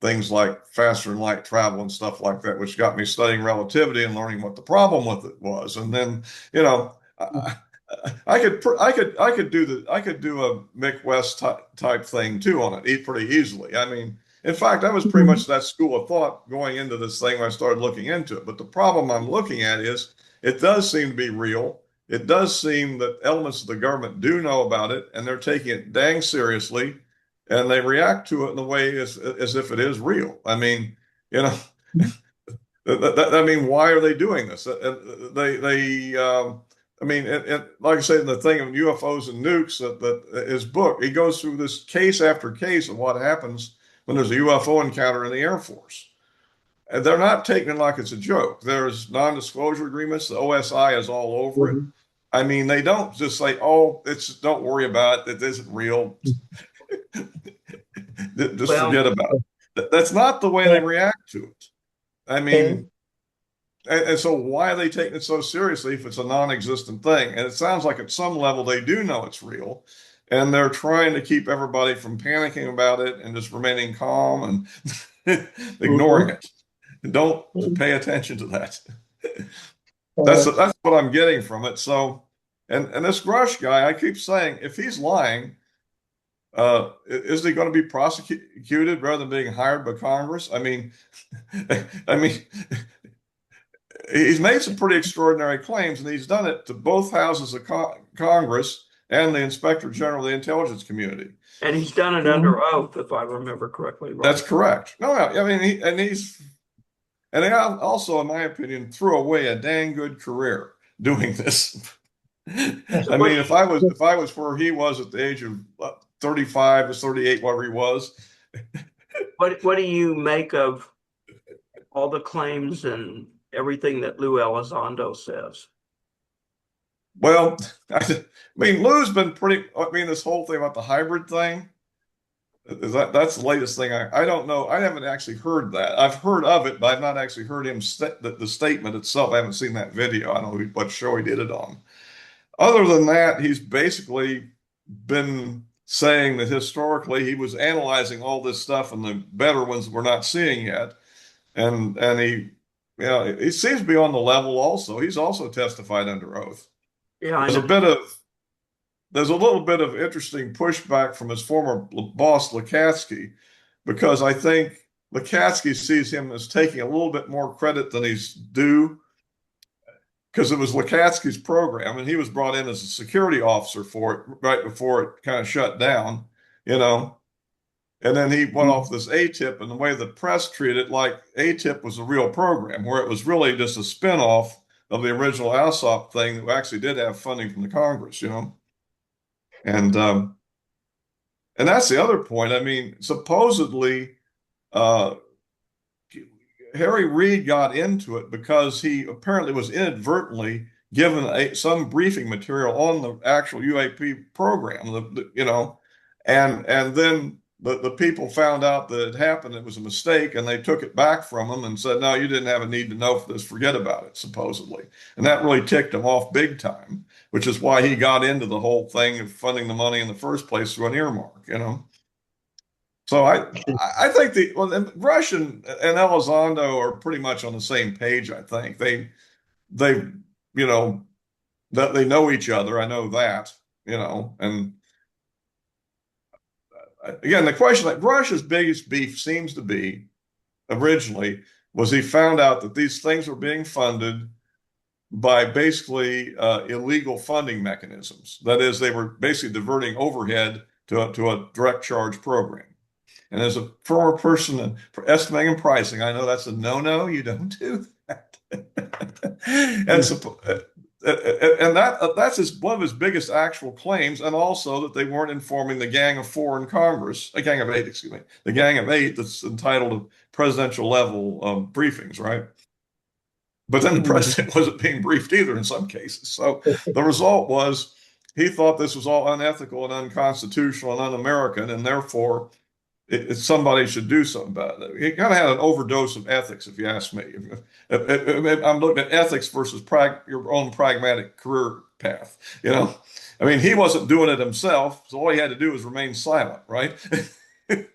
things like faster than light travel and stuff like that, which got me studying relativity and learning what the problem with it was. And then, you know, I could do I could do a Mick West type thing too on it pretty easily. I mean, in fact, I was pretty Mhm. much that school of thought going into this thing when I started looking into it. But the problem I'm looking at is it does seem to be real. It does seem that elements of the government do know about it and they're taking it dang seriously and they react to it in a way as if it is real. I mean, you know, I mean, why are they doing this? I mean, like I say, in the thing of UFOs and nukes, his book, he goes through this case after case of what happens when there's a UFO encounter in the Air Force. And they're not taking it like it's a joke. There's non-disclosure agreements. The OSI is all over it. Mhm. I mean, they don't just say, "Oh, it's don't worry about it. It isn't real. Just Well, forget about it." That's not the way they react to it. I Okay. mean, and so why are they taking it so seriously if it's a non-existent thing? And it sounds like at some level they do know it's real, and they're trying to keep everybody from panicking about it and just remaining calm and ignoring Mhm. it. Don't Mhm. pay attention to that. Uh, That's what I'm getting from it. So, and this Grush guy, I keep saying, if he's lying, is he going to be prosecuted rather than being hired by Congress? I mean, I mean, he's made some pretty extraordinary claims, and he's done it to both houses of Congress and the Inspector General of the intelligence community. and he's done it mhm. under oath, if I remember correctly, That's right? correct. No, I mean, and he also, in my opinion, threw away a dang good career doing this. So I what mean, do you if I was where he was at the age of 35 or 38, whatever he was, what do you make of all the claims and everything that Lou Elizondo says? well, I mean, Lou's been pretty. I mean, this whole thing about the hybrid thing that's the latest thing. I don't know. I haven't actually heard that. I've heard of it, but I've not actually heard him the statement itself. I haven't seen that video. I don't know what show he did it on. Other than that, he's basically been saying that historically he was analyzing all this stuff and the better ones we're not seeing yet. And he seems to be on the level also. He's also testified under oath. Yeah, I There's know. a bit of there's a little bit of interesting pushback from his former boss Lukatsky because I think Lukatsky sees him as taking a little bit more credit than he's due because it was Lukatsky's program and he was brought in as a security officer for it right before it kind of shut down, you know. And then he went off this ATIP, and the way the press treated it, like ATIP was a real program, where it was really just a spinoff of the original ALSOP thing that actually did have funding from the Congress, you know. And and that's the other point. I mean, supposedly uh, Harry Reid got into it because he apparently was inadvertently given some briefing material on the actual UAP program, you know, and then the people found out that it happened. It was a mistake, and they took it back from him and said, "No, you didn't have a need to know for this. Forget about it." Supposedly, and that really ticked him off big time, which is why he got into the whole thing of funding the money in the first place through an earmark, you know. So I think Rush and Elizondo are pretty much on the same page. I think they you know that they know each other. I know that, you know. And again, the question that Rush's biggest beef seems to be originally was he found out that these things were being funded by basically illegal funding mechanisms. That is, they were basically diverting overhead to a direct charge program. And as a former person for estimating and pricing, I know that's a no-no. You don't do that. And Mhm. so, and that's one of his biggest actual claims, and also that they weren't informing the Gang of Four in Congress, a Gang of Eight, excuse me, the Gang of Eight that's entitled to presidential level briefings, right? But then the president wasn't being briefed either in some cases. So the result was he thought this was all unethical and unconstitutional and un-American, and therefore somebody should do something about it. He kind of had an overdose of ethics, if you ask me. I'm looking at ethics versus your own pragmatic career path. I mean, he wasn't doing it himself, so all he had to do was remain silent, right? Do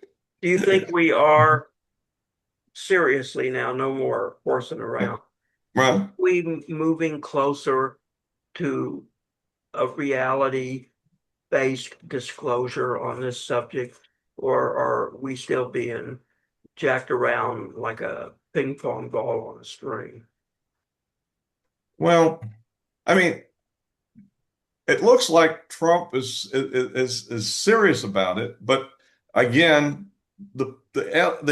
you think we are seriously now, no more horsing around? Well, We moving closer to a reality-based disclosure on this subject, or are we still being jacked around like a ping pong ball on a string? well, I mean, it looks like Trump is serious about it, but again, the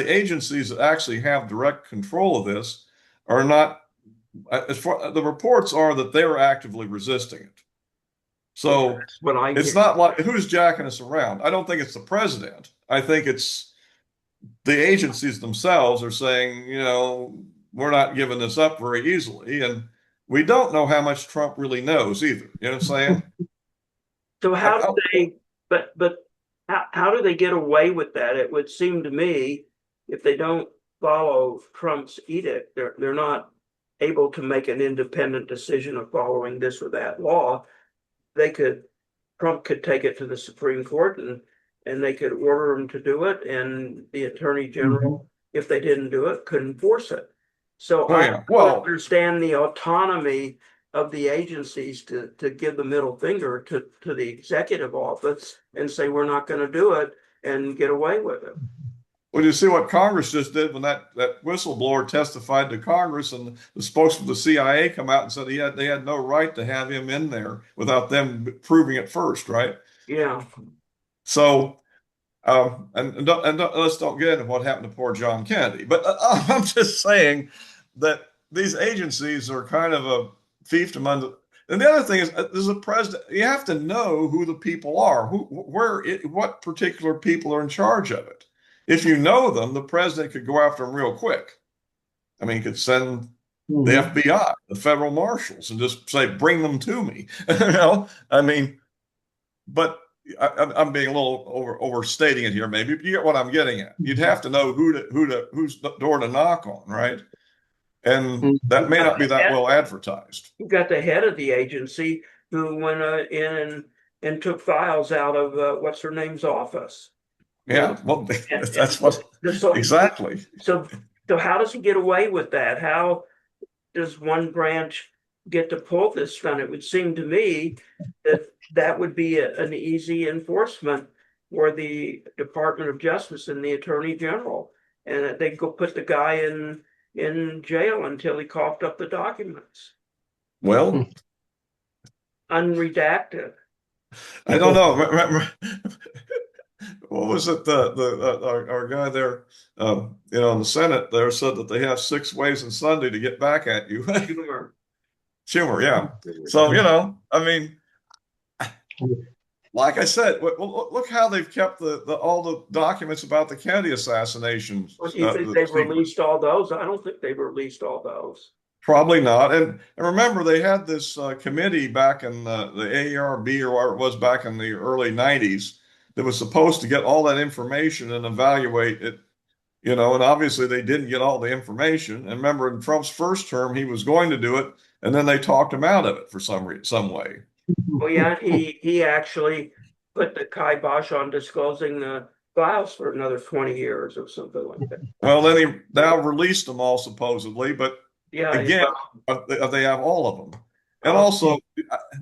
agencies that actually have direct control of this are not. As far the reports are that they are actively resisting it. Yeah, So that's what I it's hear. not like who's jacking us around. I don't think it's the president. I think it's the agencies themselves are saying, we're not giving this up very easily, and we don't know how much Trump really knows either. You know what I'm saying? So I, how do I, they, but how do they get away with that? It would seem to me if they don't follow Trump's edict, they're not able to make an independent decision of following this or that law. They could Trump could take it to the Supreme Court and they could order him to do it, and the Attorney General, if they didn't do it, could enforce it. So oh I yeah. don't Well, understand the autonomy of the agencies to give the middle finger to the executive office and say we're not going to do it and get away with it. well, you see what Congress just did when that whistleblower testified to Congress, and the spokesman of the CIA come out and said they had no right to have him in there without them proving it first, right? Yeah. So, let's don't get into what happened to poor John Kennedy. But I'm just saying that these agencies are kind of a fiefdom among the. And the other thing is, as a president, you have to know who the people are, what particular people are in charge of it. If you know them, the president could go after them real quick. I mean, he could send the Mhm. FBI, the federal marshals, and just say, "Bring them to me." I mean, but I'm being a little overstating it here, maybe, but you get what I'm getting at. You'd have to know whose door to knock on, right? And that may not be that well advertised. You got the head of the agency who went in and took files out of what's her name's office. You know, Yeah, well, and that's what so exactly. so so how does he get away with that? How does one branch get to pull this stunt? It would seem to me that that would be an easy enforcement for the Department of Justice and the Attorney General, and that they go put the guy in jail until he coughed up the documents, Well, unredacted. I don't know. What was it? Our guy there, in the Senate there said that they have 6 ways on Sunday to get back at you. Humor. Schumer, yeah. So, I mean, like I said, look how they've kept all the documents about the Kennedy assassinations Well, do you think they've secret. released all those? I don't think they've released all those. Probably not. And remember, they had this committee back in the AARB or whatever it was back in the early 90s that was supposed to get all that information and evaluate it, and obviously they didn't get all the information. And remember, in Trump's first term, he was going to do it, and then they talked him out of it for some way. Well, yeah, he actually put the kibosh on disclosing the files for another 20 years or something like that. Well, then he now released them all supposedly, but Yeah, again, well, they have all of them. And oh, also,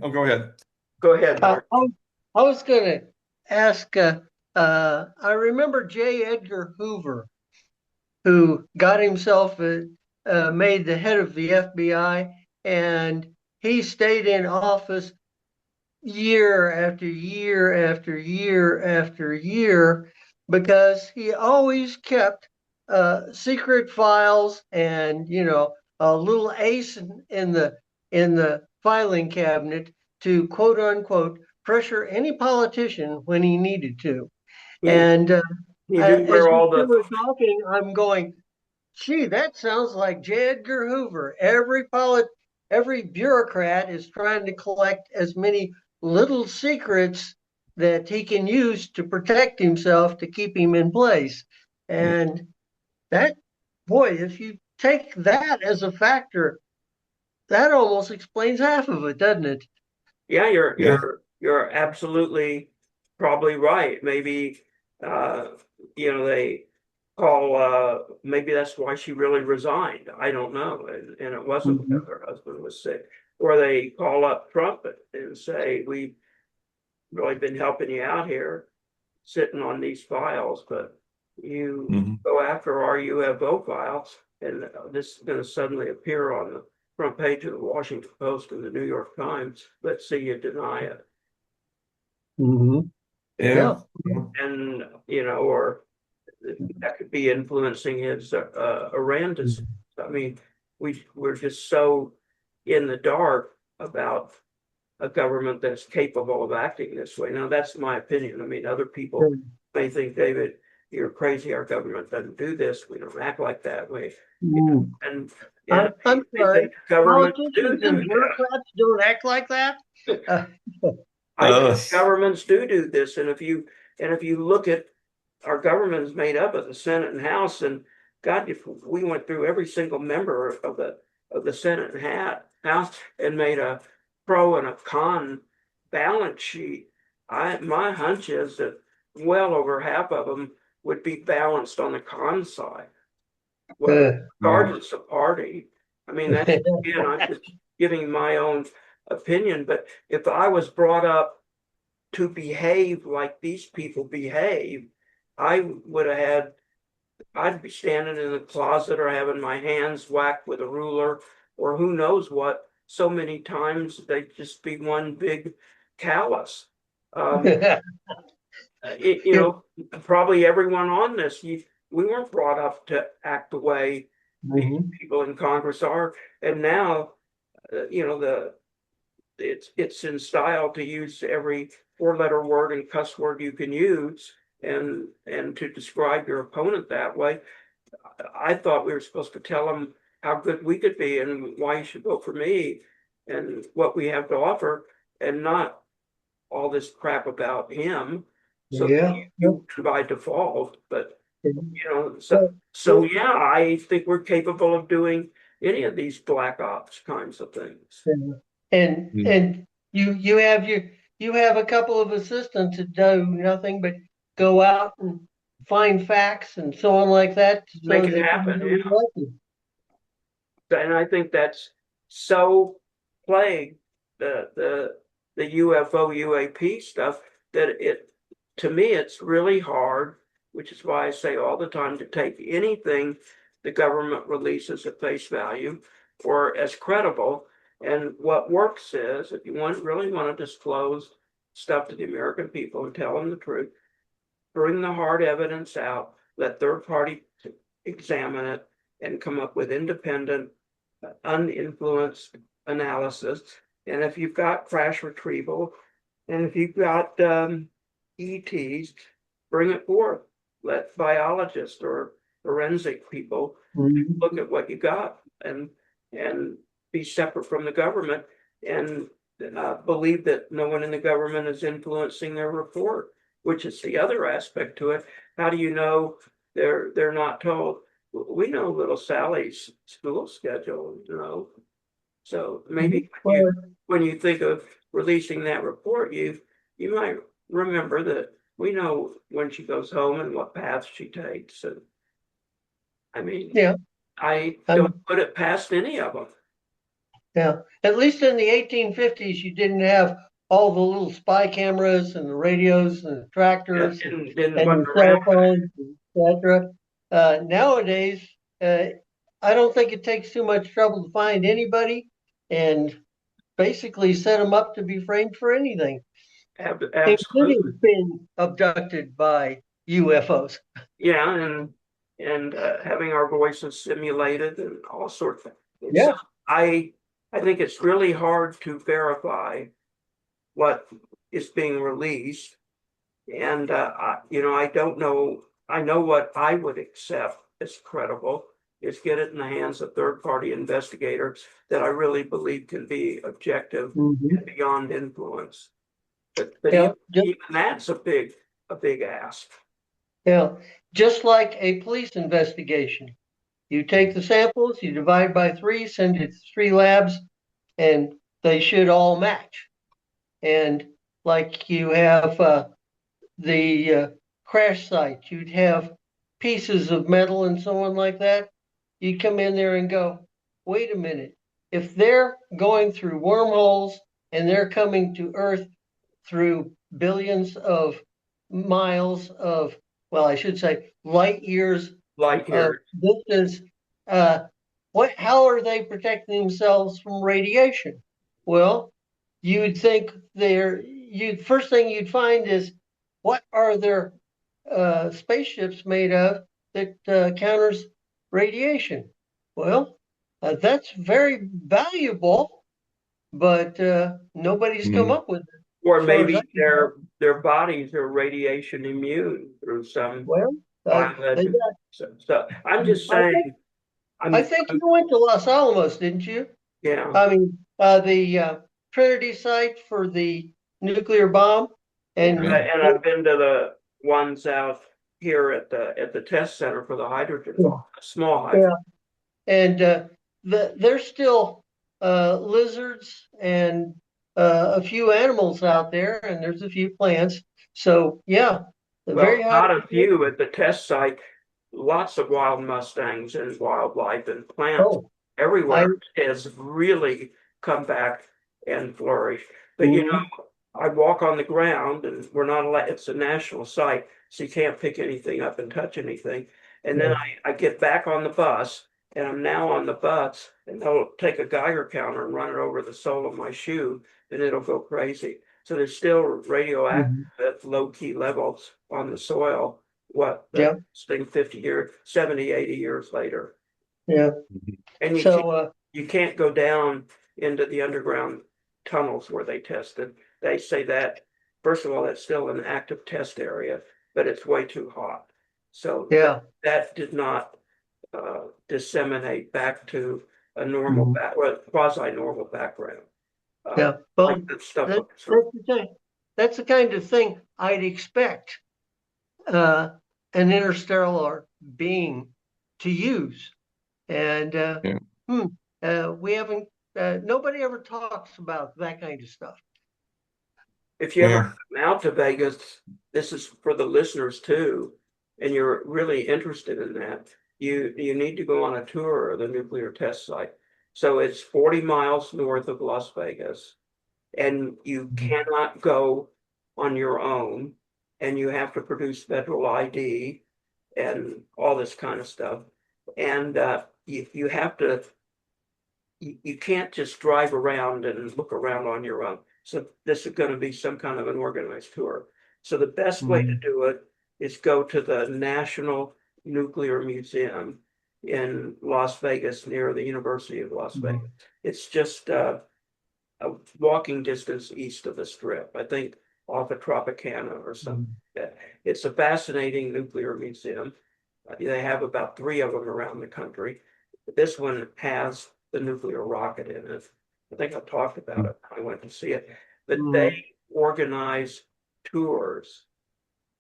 oh, go ahead. go ahead, Mark. I was going to ask, I remember J. Edgar Hoover, who got himself made the head of the FBI, and he stayed in office year after year after year after year because he always kept secret files and a little ace in the filing cabinet to quote unquote pressure any politician when he needed to. You, And you do as wear you all two the, were talking, I'm going, gee, that sounds like J. Edgar Hoover. Every bureaucrat is trying to collect as many little secrets that he can use to protect himself to keep him in place. And that, boy, if you take that as a factor, that almost explains half of it, doesn't it? yeah, Yeah. you're absolutely probably right. Maybe, uh, they call, maybe that's why she really resigned. I don't know. And it wasn't Mhm. because her husband was sick. Or they call up Trump and say, we've really been helping you out here, sitting on these files, but you Mhm. go after our UFO files, and this is going to suddenly appear on the front page of the Washington Post and the New York Times. Let's see you deny it. Mhm. Yeah. Yeah. And, or that could be influencing his Iran decisions. I mean, we're just so in the dark about a government that's capable of acting this way. Now, that's my opinion. I mean, other people may think, David, you're crazy. Our government doesn't do this. We don't act like that. Mhm. And I'm I sorry. think governments do Politicians and do bureaucrats don't act like that. that. Uh, I think Uh, governments do this, and if you look at our government is made up of the Senate and House, and God, if we went through every single member of the Senate and House and made a pro and a con balance sheet, my hunch is that well over half of them would be balanced on the con side, uh, regardless of party. I mean, that's again, I'm just giving my own opinion, but if I was brought up to behave like these people behave, I would have had, I'd be standing in the closet or having my hands whacked with a ruler or who knows what. So many times they'd just be one big callus. Um, yeah. probably everyone on this, we weren't brought up to act the way these Mhm. people in Congress are. And now, it's in style to use every four-letter word and cuss word you can use and to describe your opponent that way. I thought we were supposed to tell them how good we could be and why you should vote for me and what we have to offer, and not all this crap about him. So Yeah. you by default, but so Well, so yeah, I think we're capable of doing any of these black ops kinds of things. and you have a couple of assistants that do nothing but go out and find facts and so on like that Make so it they can happen, be yeah. elected. And I think that's so plagued the UFO UAP stuff that to me it's really hard, which is why I say all the time to take anything the government releases at face value or as credible. And what works is if you really want to disclose stuff to the American people and tell them the truth, bring the hard evidence out, let third party examine it and come up with independent, uninfluenced analysis. And if you've got crash retrieval, and if you've got ETs, bring it forth. Let biologists or forensic people Mhm. look at what you got and be separate from the government and believe that no one in the government is influencing their report, which is the other aspect to it. How do you know they're not told? We know little Sally's school schedule, So maybe Well, when you think of releasing that report, you might remember that we know when she goes home and what path she takes. And I mean, yeah. I don't Um, put it past any of them. yeah. At least in the 1850s, you didn't have all the little spy cameras and the radios and the Yeah, tractors didn't and run the around. cell phones, etc. Nowadays, uh, I don't think it takes too much trouble to find anybody and basically set them up to be framed for anything, Absolutely. including being abducted by UFOs. Yeah, and having our voices simulated and all sorts of things. So Yeah. I I think it's really hard to verify what is being released. And, I don't know. I know what I would accept as credible is get it in the hands of third-party investigators that I really believe can be objective and beyond influence. But Yeah, even that's a big ask. yeah, just like a police investigation. You take the samples, you divide by three, send it to three labs, and they should all match. And like you have the crash site, you'd have pieces of metal and so on like that. You'd come in there and go, wait a minute. If they're going through wormholes and they're coming to Earth through billions of miles of, well, I should say light years Light of years. distance, uh, how are they protecting themselves from radiation? Well, you would think first thing you'd find is what are their spaceships made of that counters radiation? Well, that's very valuable, but nobody's come Mhm. up with it Or as far as I maybe can tell. their bodies are radiation immune through some Well, they biological. got. So I'm just I think saying, I think you went to Los Alamos, didn't you? yeah. I mean, the Trinity site for the nuclear bomb, and Yeah. And I've been to the ones out here at the test center for the hydrogen bomb, a small yeah, hydrogen. and there's still lizards and a few animals out there, and there's a few plants. So yeah, the Well, very high. not a few at the test site, lots of wild mustangs and wildlife and plants Oh, I. everywhere has really come back and flourished. But Mhm, I walk on the ground and we're not allowed, it's a national site, so you can't pick anything up and touch anything. And then yeah, I get back on the bus and I'm now on the bus and they'll take a Geiger counter and run it over the sole of my shoe and it'll go crazy. So there's still radioactive mhm, at low key levels on the soil. What the yeah, thing 50 years, 70, 80 years later. yeah. And So you can't go down into the underground tunnels where they tested. They say that, first of all, that's still an active test area, but it's way too hot. So yeah, that did not disseminate back to a mhm, well, quasi-normal background, yeah. like Well, the stuff that, on Earth. that's the thing. That's the kind of thing I'd expect uh, an interstellar being to use. And Yeah. hmm, we haven't. Nobody ever talks about that kind of stuff. If you ever Yeah. come out to Vegas, this is for the listeners too, and you're really interested in that, you need to go on a tour of the nuclear test site. So it's 40 miles north of Las Vegas, and you Mhm, cannot go on your own, and you have to produce federal ID and all this kind of stuff. And you have to you can't just drive around and look around on your own. So this is going to be some kind of an organized tour. So the best way to mhm, do it is go to the National Nuclear Museum in Las Vegas near the University of Las mhm, Vegas. It's just a walking distance east of the Strip, I think off of Tropicana or something. mhm, It's a fascinating nuclear museum. They have about three of them around the country. This one has the nuclear rocket in it. I think I talked about it. I went to see it. But they mhm, organize tours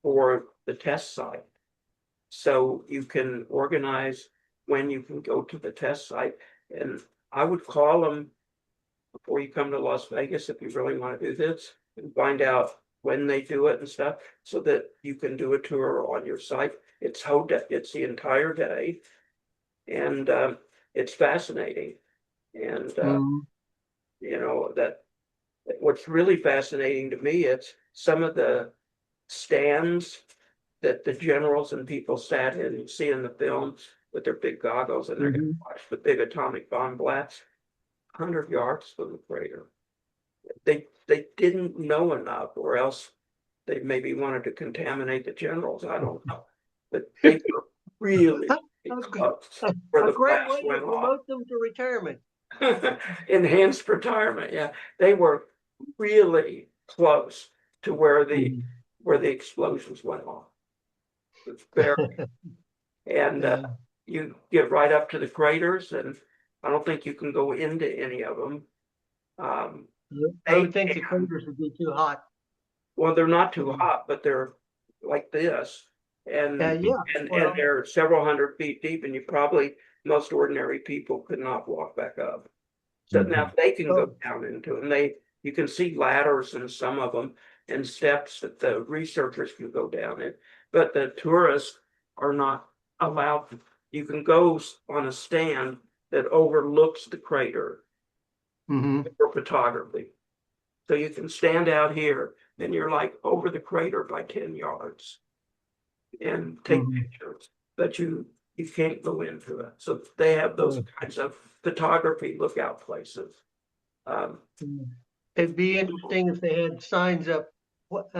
for the test site. So you can organize when you can go to the test site. And I would call them before you come to Las Vegas if you really want to do this and find out when they do it and stuff so that you can do a tour on your site. It's the entire day and it's fascinating. And mhm, that what's really fascinating to me, it's some of the stands that the generals and people sat in. You see in the films with their big goggles and they're going to mhm. watch the big atomic bomb blast 100 yards from the crater. They didn't know enough, or else they maybe wanted to contaminate the generals. I don't know, but they were really A, close where a the great blast way to went off. promote them to retirement. Enhanced retirement. Yeah, they were really close to where the explosions went off. It's very, and Yeah. you get right up to the craters, and I don't think you can go into any of them. Um, I they would think the craters would be too hot. Well, they're not too hot, but they're like this. And Yeah. and Well. they're several hundred feet deep, and you probably most ordinary people could not walk back up. So now they can go Oh. down into them. You can see ladders in some of them and steps that the researchers can go down in, but the tourists are not allowed. You can go on a stand that overlooks the crater Hmm. for photography. So you can stand out here and you're like over the crater by 10 yards and take Hmm. pictures, but you can't go into it. So they have those kinds of photography lookout places. Um, It'd be interesting if they had signs up. What?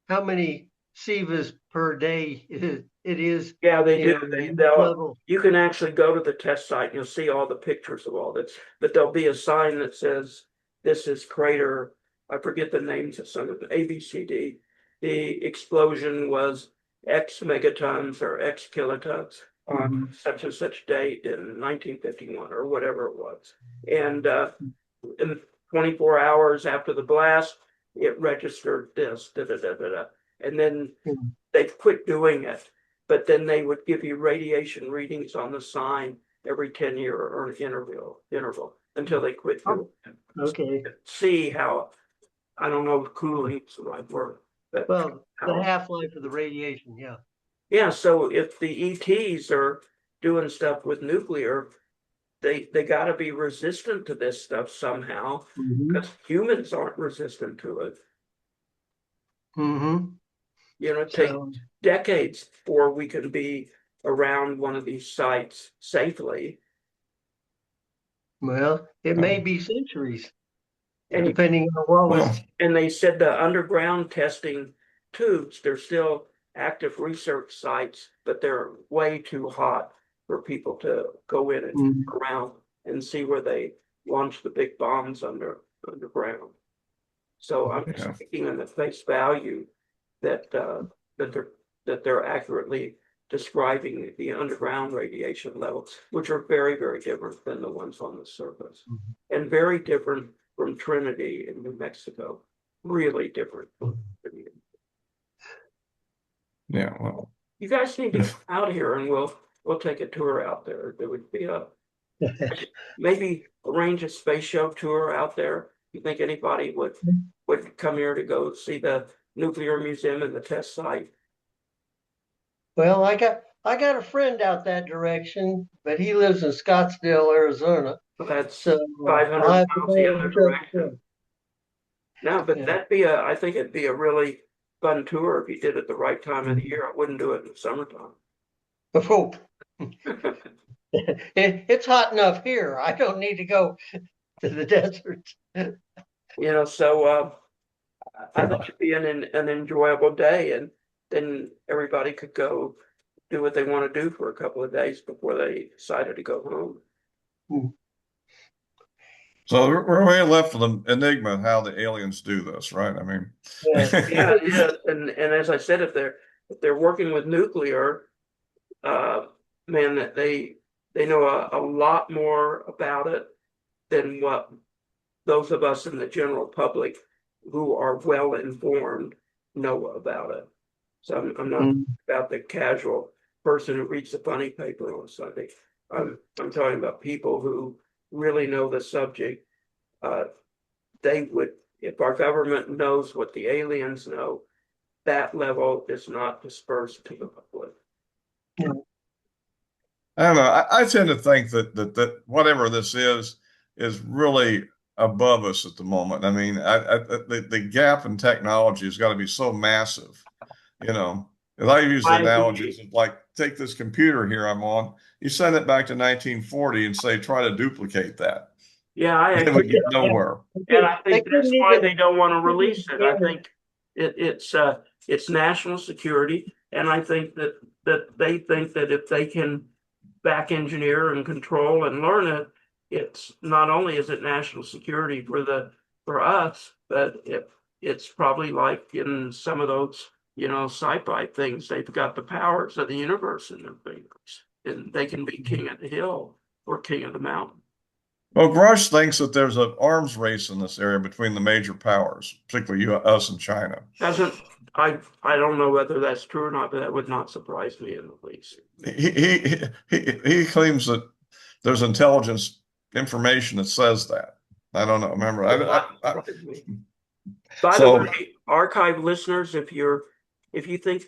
How many SIVAs per day it is? yeah, they You do. know, the They'll level. you can actually go to the test site and you'll see all the pictures of all this, but there'll be a sign that says this is crater. I forget the names of some of the ABCD. The explosion was X megatons or X kilotons on Hmm. such and such date in 1951 or whatever it was. And in 24 hours after the blast, it registered this, da da da da da. And then they've quit doing it, but then they would give you radiation readings on the sign every 10-year or interval until they quit Oh, doing it. okay. See how, I don't know if cooling is the right word, but Well, the how, half-life of the radiation, yeah. yeah, so if the ETs are doing stuff with nuclear, they got to be resistant to this stuff somehow Hmm. because humans aren't resistant to it. Hmm. You know, it takes So, decades before we can be around one of these sites safely. well, it may be centuries, And you depending on what was. Well, and they said the underground testing tubes, they're still active research sites, but they're way too hot for people to go in and Mhm. around and see where they launch the big bombs underground. So I'm just yeah. taking them at face value that that they're that they're accurately describing the underground radiation levels, which are very, very different than the ones on the surface, and very different from Trinity in New Mexico. Really different. Yeah. Well, You guys need to come out here, and we'll take a tour out there. There would be a maybe arrange a space show tour out there. You think anybody would come here to go see the nuclear museum and the test site? Well, I got a friend out that direction, but he lives in Scottsdale, Arizona. Well, So that's I'll 500 have to miles the go other and check it direction. out. No, but Yeah. that'd be I think it'd be a really fun tour if you did it the right time of the year. I wouldn't do it in the summertime. Oh, it's hot enough here. I don't need to go to the desert. So I think it'd be an enjoyable day, and then everybody could go do what they want to do for a couple of days before they decided to go home. so we're way left with an enigma of how the aliens do this, right? I mean, Yeah. Yeah, yeah, and as I said, if they're working with nuclear, uh, man, that they know a lot more about it than what those of us in the general public who are well informed know about it. So I'm not about the casual person who reads the funny paper on Sunday. I'm talking about people who really know the subject. Uh, they would, if our government knows what the aliens know, that level is not dispersed to the public. I don't know. I tend to think that whatever this is really above us at the moment. I mean, the gap in technology has got to be so massive, you know. As I use the I analogies agree. of like, take this computer here I'm on, you send it back to 1940 and say, try to duplicate that. Yeah, I It would agree. get nowhere. And I They think that's couldn't why even they don't want to release it. I scan think it's national security, and I think that they think that if they can back engineer and control and learn it, it's not only is it national security for us, but it's probably like in some of those, sci-fi things, they've got the powers of the universe in their fingers, and they can be king of the hill or king of the mountain. Well, Grush thinks that there's an arms race in this area between the major powers, particularly us and China. Doesn't I don't know whether that's true or not, but that would not surprise me in the least. He claims that there's intelligence information that says that. I don't know. Remember, Would not surprise me. By the so way, archive listeners, if you think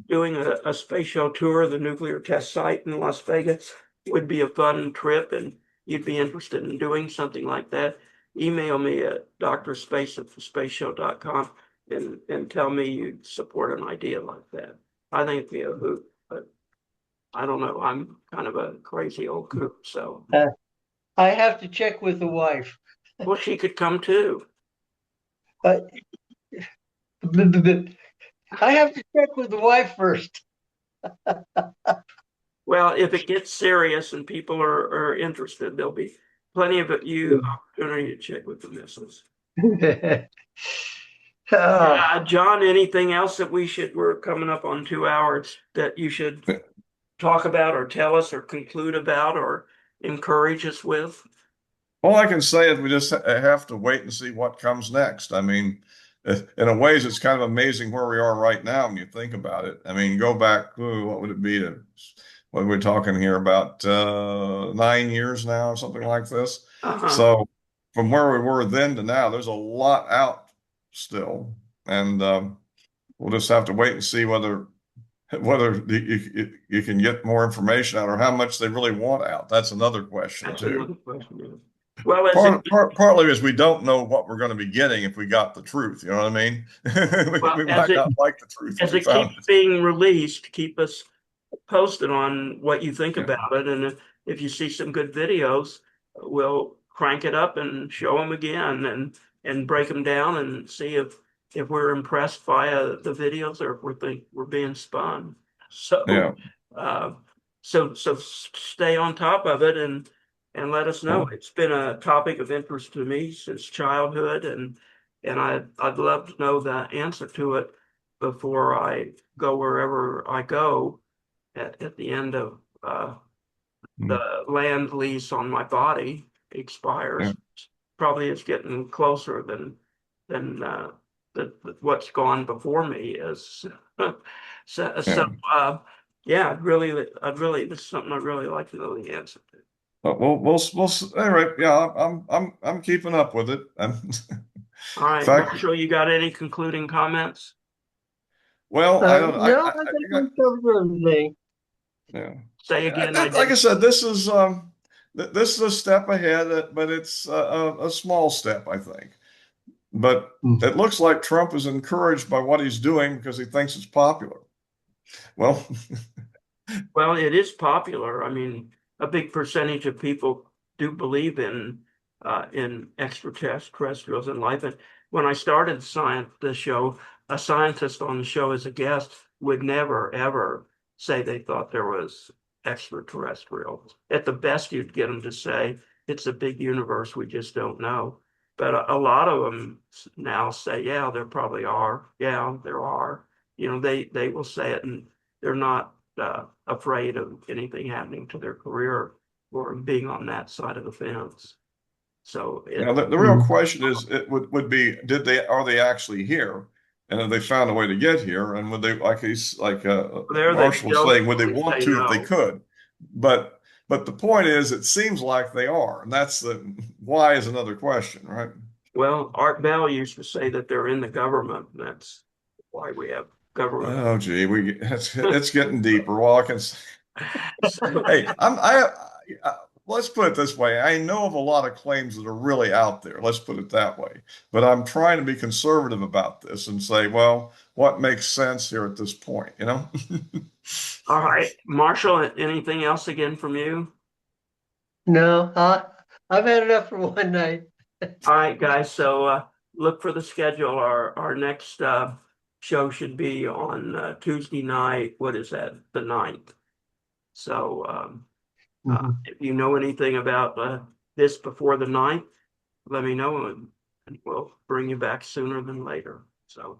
doing a space shuttle tour of the nuclear test site in Las Vegas would be a fun trip and you'd be interested in doing something like that, email me at drspace@thespaceshow.com and tell me you'd support an idea like that. I think it'd be a hoot, but I don't know. I'm kind of a crazy old coot, so I have to check with the wife. well, she could come too. Uh, I have to check with the wife first. Well, if it gets serious and people are interested, there'll be plenty of you opportunity to check with the missus. John, anything else that we're coming up on 2 hours that you should talk about or tell us or conclude about or encourage us with? all I can say is we just have to wait and see what comes next. I mean, in a ways, it's kind of amazing where we are right now when you think about it. I mean, go back, what would it be to what we're talking here about 9 years now or something like this. Uh-huh. So from where we were then to now, there's a lot out still, and we'll just have to wait and see whether you can get more information out or how much they really want out. That's another question That's too. another question. Yeah. Well, Partly is we don't know what we're going to be getting if we got the truth. You know what I mean? well, we might not like the truth if as we it found keeps it. being released, keep us posted on what you think Yeah, about it. And if you see some good videos, we'll crank it up and show them again and break them down and see if we're impressed via the videos or if we think we're being spun. So, yeah. uh, so stay on top of it and let us know. Well, It's been a topic of interest to me since childhood, and I'd love to know the answer to it before I go wherever I go at the end of mm, the land lease on my body yeah, expires. Probably it's getting closer than what's gone before me is. So yeah. yeah, I'd really this is something I'd really like to know the answer to. But anyway, yeah, I'm keeping up with it. All In right, fact, Marshall, you got any concluding comments? well, I don't, No, I think we covered everything. yeah. Say again, I Like I didn't. said, this is a step ahead, but it's a small step, I think. But it looks like Trump is encouraged by what he's doing because he thinks it's popular. Well, Well, it is popular. I mean, a big percentage of people do believe in extraterrestrials and life. And when I started the show, a scientist on the show as a guest would never ever say they thought there was extraterrestrials. At the best, you'd get them to say it's a big universe, we just don't know. But a lot of them now say, yeah, there probably are. Yeah, there are. They will say it, and they're not afraid of anything happening to their career or being on that side of the fence. So now it, the real question is, it would be, are they actually here? And have they found a way to get here? And would they, like there they Marshall was they'll saying, would they usually want say to if they no. could? But the point is, it seems like they are, and that's the why is another question, right? Well, Art Bell used to say that they're in the government. That's why we have government. Oh, gee, it's getting deeper. Well, I can say, So, hey, let's put it this way. I know of a lot of claims that are really out there. Let's put it that way. But I'm trying to be conservative about this and say, well, what makes sense here at this point, you know? all right, Marshall, anything else again from you? No, I've had enough for one night. All right, guys. So look for the schedule. Our next show should be on Tuesday night. What is that? The 9th. So if you know anything about this before the 9th, let me know and we'll bring you back sooner than later. So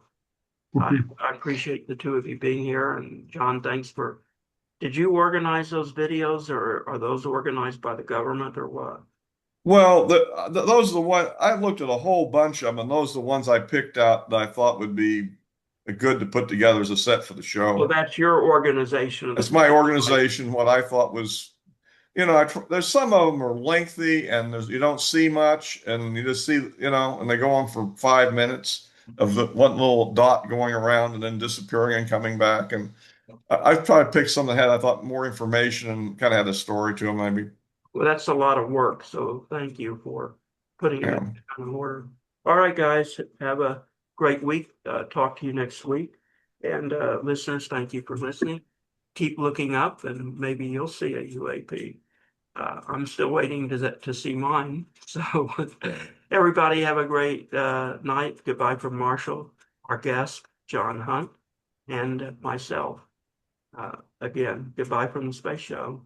I appreciate the two of you being here. And John, thanks for, did you organize those videos or are those organized by the government or what? Well, those are the one I looked at a whole bunch of them, and those are the ones I picked out that I thought would be good to put together as a set for the Well, show. that's your organization of the That's my video, right? organization, what I thought was, there's some of them are lengthy and you don't see much, and you just see, and they go on for 5 minutes of the one little dot going around and then disappearing and coming back. And I tried to pick some that had, I thought, more information and kind of had a story to them, maybe. Well, that's a lot of work. So thank you for putting that Yeah. in order. All right, guys, have a great week. Talk to you next week. And listeners, thank you for listening. Keep looking up and maybe you'll see a UAP. I'm still waiting to see mine. So everybody have a great night. Goodbye from Marshall, our guest, John Hunt, and myself. Again, goodbye from the space show.